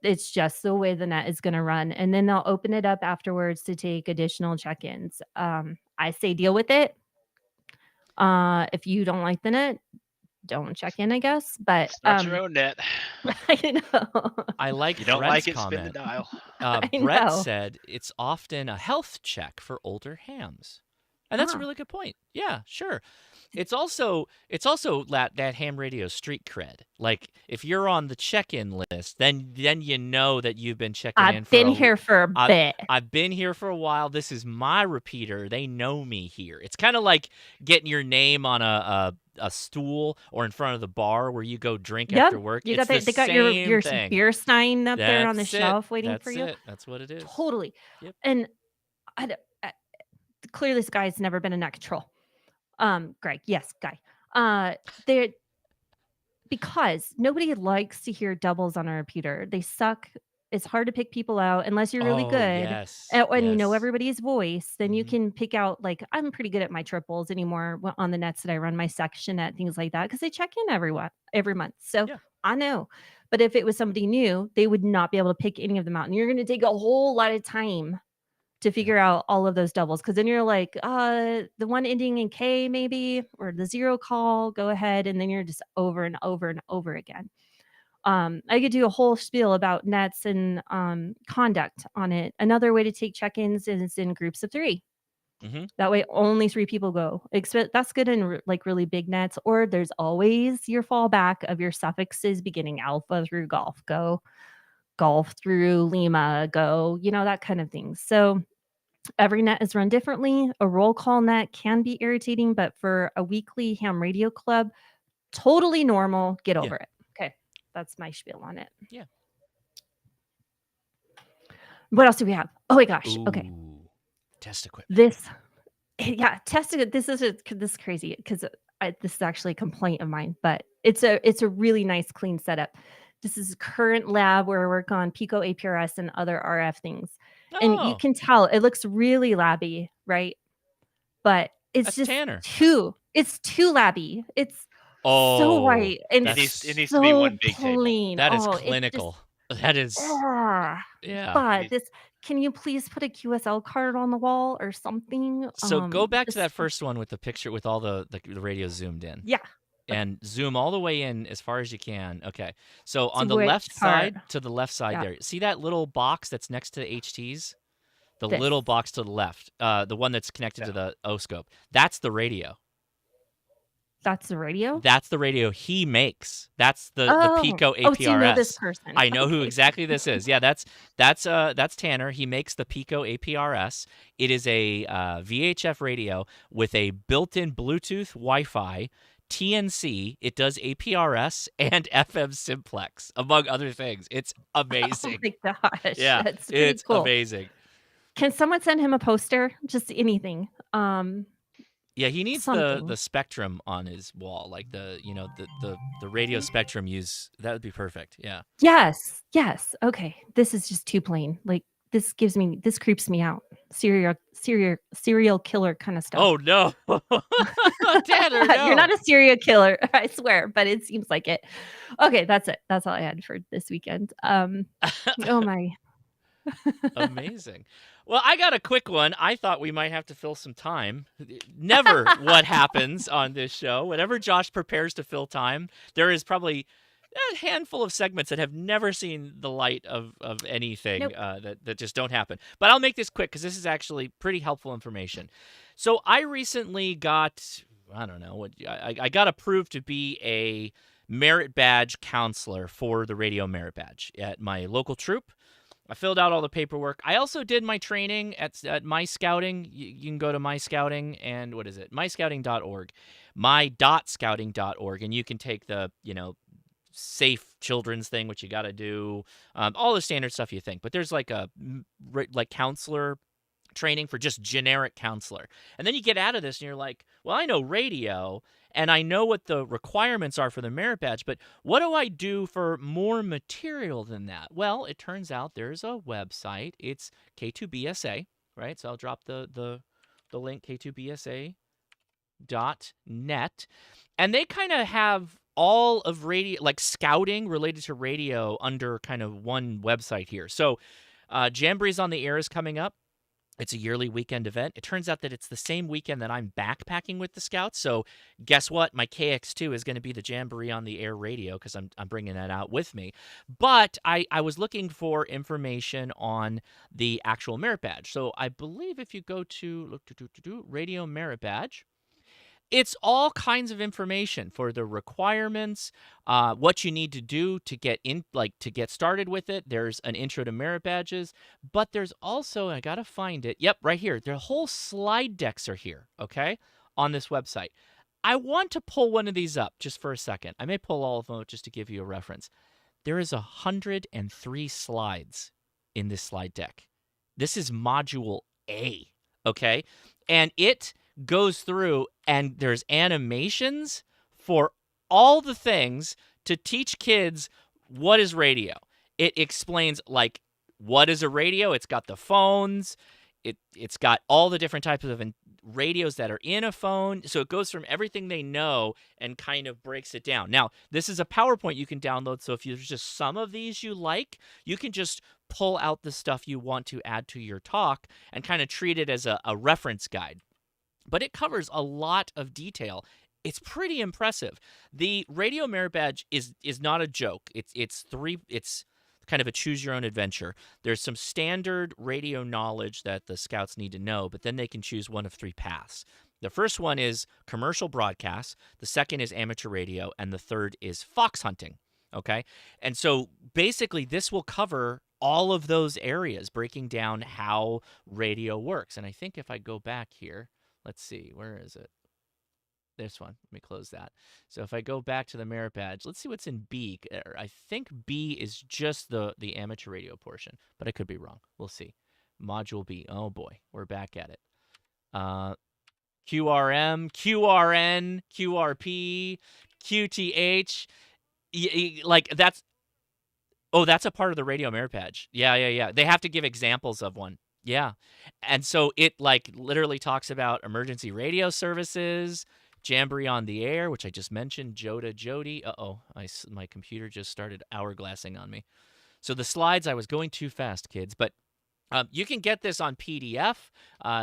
It's just the way the net is going to run. And then they'll open it up afterwards to take additional check-ins. I say deal with it. If you don't like the net, don't check in, I guess. But It's not your own net. I know. I like You don't Brett's like it, spin the comment. dial. I Brett know. said it's often a health check for older hams. And that's a really good point. Yeah, sure. It's also that ham radio street cred. Like if you're on the check-in list, then you know that you've been checking in I've for been here for a bit. I've been here for a while. This is my repeater. They know me here. It's kind of like getting your name on a stool or in front of the bar where you go drink after work. You It's got they got your thing. beer stein up there on the That's it. shelf waiting That's for you. it. That's what it is. Totally. Yep. And clearly this guy's never been in net control. Greg, yes, guy. They're because nobody likes to hear doubles on a repeater. They suck. It's hard to pick people out unless you're really Oh, good. yes. And you know yes. everybody's voice, then you Mhm. can pick out, like, I'm pretty good at my triples anymore on the nets that I run, my section net, things like that, because they check in every month. So Yeah. I know. But if it was somebody new, they would not be able to pick any of them out. And you're going to take a whole lot of time to figure out all of those doubles. Because then you're like, the one ending in K maybe, or the 0 call, go ahead. And then you're just over and over and over again. I could do a whole spiel about nets and conduct on it. Another way to take check-ins is in groups of 3. Mhm. That way only 3 people go. That's good in like really big nets. Or there's always your fallback of your suffixes beginning alpha through golf. Go golf through Lima. Go, that kind of thing. So every net is run differently. A roll call net can be irritating, but for a weekly ham radio club, totally normal. Get over it. Okay. That's my spiel on it. Yeah. What else do we have? Oh my gosh. Okay. Ooh, test equipment. This is crazy because this is actually a complaint of mine, but it's a really nice clean setup. This is current lab where I work on Pico APRS and other RF things. And you Oh. can tell it looks really labby, right? But it's That's just Tanner. it's too labby. It's so white and It needs to so be one big table. plain. That is Oh, it just- clinical. That is yeah. But can you please put a QSL card on the wall or something? So go back to just- that first one with the picture with all the radios zoomed in. Yeah. And zoom all the way in as far as you can. Okay. So on the which left part? side, to the left side Yeah. there. See that little box that's next to the HTs? The This. little box to the left. The one that's connected to the O-scope. That's the radio. That's the radio? That's the radio he makes. That's the Pico APRS. Oh, so you know this person. I know who Okay. exactly this is. Yeah, that's Tanner. He makes the Pico APRS. It is a VHF radio with a built-in Bluetooth, Wi-Fi, TNC. It does APRS and FM simplex, among other things. It's amazing. Oh my gosh. Yeah, That's pretty it's cool. amazing. Can someone send him a poster? Just anything. Yeah, he needs Something. the spectrum on his wall, like the radio spectrum that would be perfect. Yeah. Yes. Yes. Okay. This is just too plain. Like this creeps me out. Serial killer kind of stuff. Oh no. Tanner, no. You're not a serial killer, I swear, but it seems like it. Okay, that's it. That's all I had for this weekend. Oh my. Amazing. Well, I got a quick one. I thought we might have to fill some time. Never what happens on this show. Whenever Josh prepares to fill time, there is probably a handful of segments that have never seen the light of anything. Nope. That just don't happen. But I'll make this quick because this is actually pretty helpful information. So I recently got, I don't know, I got approved to be a merit badge counselor for the radio merit badge at my local troop. I filled out all the paperwork. I also did my training at My Scouting. You can go to My Scouting and what is it? myscouting.org. my.scouting.org. And you can take the, safe children's thing, which you got to do, all the standard stuff you think. But there's like a counselor training for just generic counselor. And then you get out of this and you're like, well, I know radio and I know what the requirements are for the merit badge, but what do I do for more material than that? Well, it turns out there's a website. It's K2BSA, right? So I'll drop the link, K2BSA.net. And they kind of have all of radio, like scouting related to radio under kind of one website here. So Jamboree's on the Air is coming up. It's a yearly weekend event. It turns out that it's the same weekend that I'm backpacking with the Scouts. So guess what? My KX2 is going to be the Jamboree on the Air radio because I'm bringing that out with me. But I was looking for information on the actual merit badge. So I believe if you go to radio merit badge, it's all kinds of information for the requirements, what you need to do to get in, to get started with it. There's an intro to merit badges, but there's also, I gotta find it. Yep, right here. The whole slide decks are here, okay, on this website. I want to pull one of these up just for a second. I may pull all of them just to give you a reference. There is 103 slides in this slide deck. This is module A, okay, and it goes through and there's animations for all the things to teach kids what is radio. It explains what is a radio. It's got the phones. It's got all the different types of radios that are in a phone. So it goes from everything they know and kind of breaks it down. Now, this is a PowerPoint you can download. So if there's just some of these you like, you can just pull out the stuff you want to add to your talk and kind of treat it as a reference guide. But it covers a lot of detail. It's pretty impressive. The radio merit badge is not a joke. It's kind of a choose your own adventure. There's some standard radio knowledge that the Scouts need to know, but then they can choose one of three paths. The first one is commercial broadcasts, the second is amateur radio, and the third is fox hunting. Okay? And so basically this will cover all of those areas, breaking down how radio works. And I think if I go back here, let's see, where is it? This one. Let me close that. So if I go back to the merit badge, let's see what's in B. I think B is just the amateur radio portion, but I could be wrong. We'll see. Module B. Oh boy, we're back at it. QRM, QRN, QRP, QTH. That's a part of the radio merit badge. Yeah. They have to give examples of one. Yeah. And so it literally talks about emergency radio services, Jamboree on the Air, which I just mentioned, Jody. My computer just started hourglassing on me. So the slides, I was going too fast, kids, but you can get this on PDF.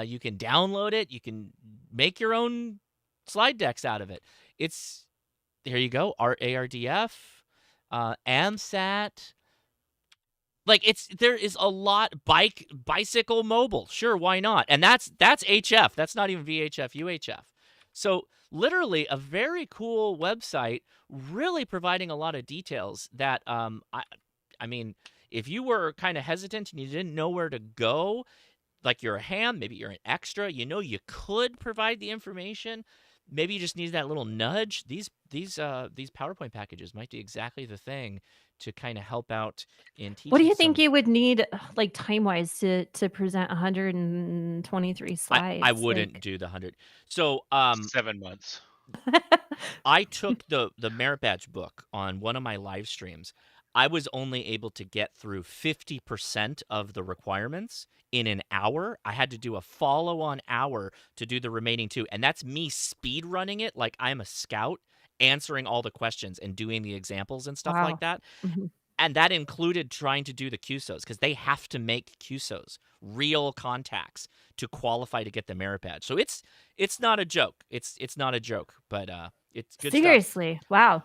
You can download it. You can make your own slide decks out of it. Here you go, ARDF, AMSAT. There is a lot. Bicycle mobile, sure, why not? And that's HF. That's not even VHF, UHF. So literally a very cool website, really providing a lot of details that I mean, if you were kind of hesitant and you didn't know where to go, like you're a ham, maybe you're an extra, you could provide the information. Maybe you just need that little nudge. These PowerPoint packages might be exactly the thing to kind of help out in What do teaching you think some. you would need, like, time-wise to present 123 I slides? wouldn't Like, do the 100. So 7 months. I took the merit badge book on one of my live streams. I was only able to get through 50% of the requirements in an hour. I had to do a follow-on hour to do the remaining 2, and that's me speed running it like I'm a scout, answering all the questions and doing the examples and stuff like wow. that. Mhm. And that included trying to do the QSOs because they have to make QSOs, real contacts, to qualify to get the merit badge. So it's not a joke. It's not a joke, but it's good stuff. Seriously, wow.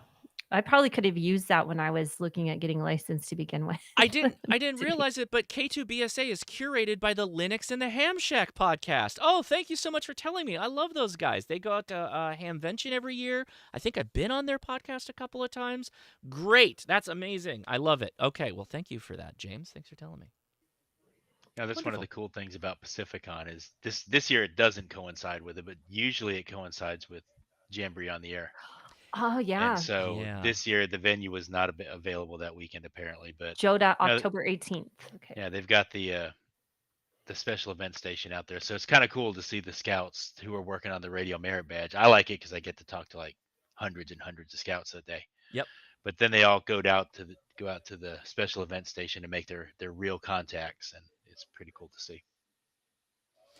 I probably could have used that when I was looking at getting licensed to begin with. I didn't To be- realize it, but K2BSA is curated by the Linux and the Ham Shack podcast. Oh, thank you so much for telling me. I love those guys. They go out to Hamvention every year. I think I've been on their podcast a couple of times. Great. That's amazing. I love it. Okay, well, thank you for that, James. Thanks for telling me. Now, that's one of Wonderful. the cool things about Pacificon is this year it doesn't coincide with it, but usually it coincides with Jamboree on the Air. Oh, And yeah. so Yeah. this year the venue was not available that weekend apparently, but Joda, you know, October 18th. Okay. yeah, they've got the special event station out there, so it's kind of cool to see the scouts who are working on the radio merit badge. I like it because I get to talk to like hundreds and hundreds of scouts that day. Yep. But then they all go out to the special event station to make their real contacts, and it's pretty cool to see.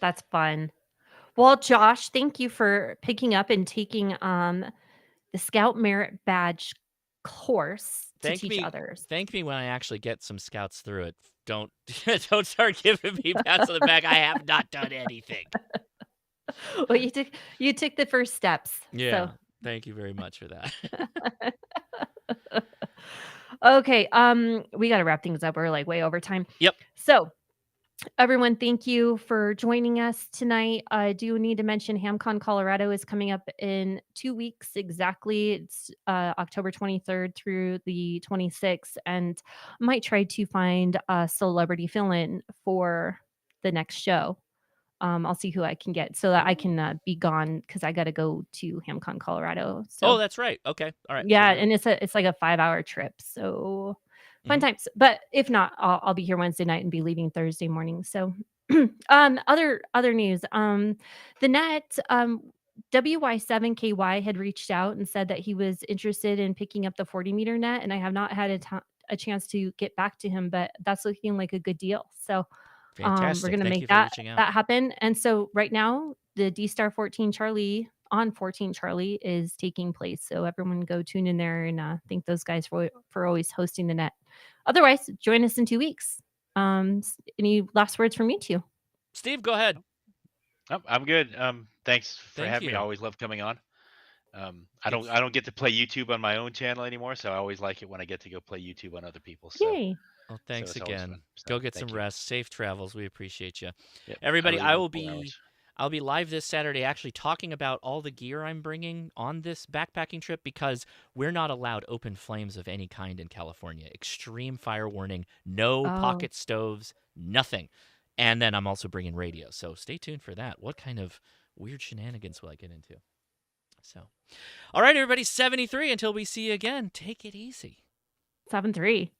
That's fun. Well, Josh, thank you for picking up and taking the Scout Merit Badge course to teach others. Thank me when I actually get some scouts through it. Don't don't start giving me pats on the back. I have not done anything. Well, you took the first steps. Yeah. Thank you very much for that. So. Okay, we got to wrap things up. We're like way over time. Yep. So, everyone, thank you for joining us tonight. I do need to mention HamCon Colorado is coming up in 2 weeks exactly. It's October 23rd through the 26th, and I might try to find a celebrity fill-in for the next show. I'll see who I can get so that I can be gone because I got to go to HamCon Colorado. So, Oh, that's right. Okay. All right. yeah, So and it's like a 5-hour trip. So fun Mhm. times. But if not, I'll be here Wednesday night and be leaving Thursday morning. So other news. The net WY7KY had reached out and said that he was interested in picking up the 40-meter net, and I have not had a chance to get back to him, but that's looking like a good deal. So fantastic. we're gonna Thank you make for that reaching out. happen. And so right now, the D-Star 14 Charlie on 14 Charlie is taking place. So everyone go tune in there and thank those guys for always hosting the net. Otherwise, join us in 2 weeks. Any last words from you two? Steve, go ahead. Oh, I'm good. Thanks for Thank having me. you. I always love coming on. I don't get to play YouTube on my own channel anymore, so I always like it when I get to go play YouTube on other people's. So, Yay. Well, thanks it's always again. fun. So, Go get thank some you. rest. Safe travels. We appreciate you. Yep, Everybody, leave I in will 4 be hours. I'll be live this Saturday actually talking about all the gear I'm bringing on this backpacking trip because we're not allowed open flames of any kind in California. Extreme fire warning, no Oh. pocket stoves, nothing. And then I'm also bringing radio. So stay tuned for that. What kind of weird shenanigans will I get into? So, all right, everybody, 73. Until we see you again, take it easy. 7-3.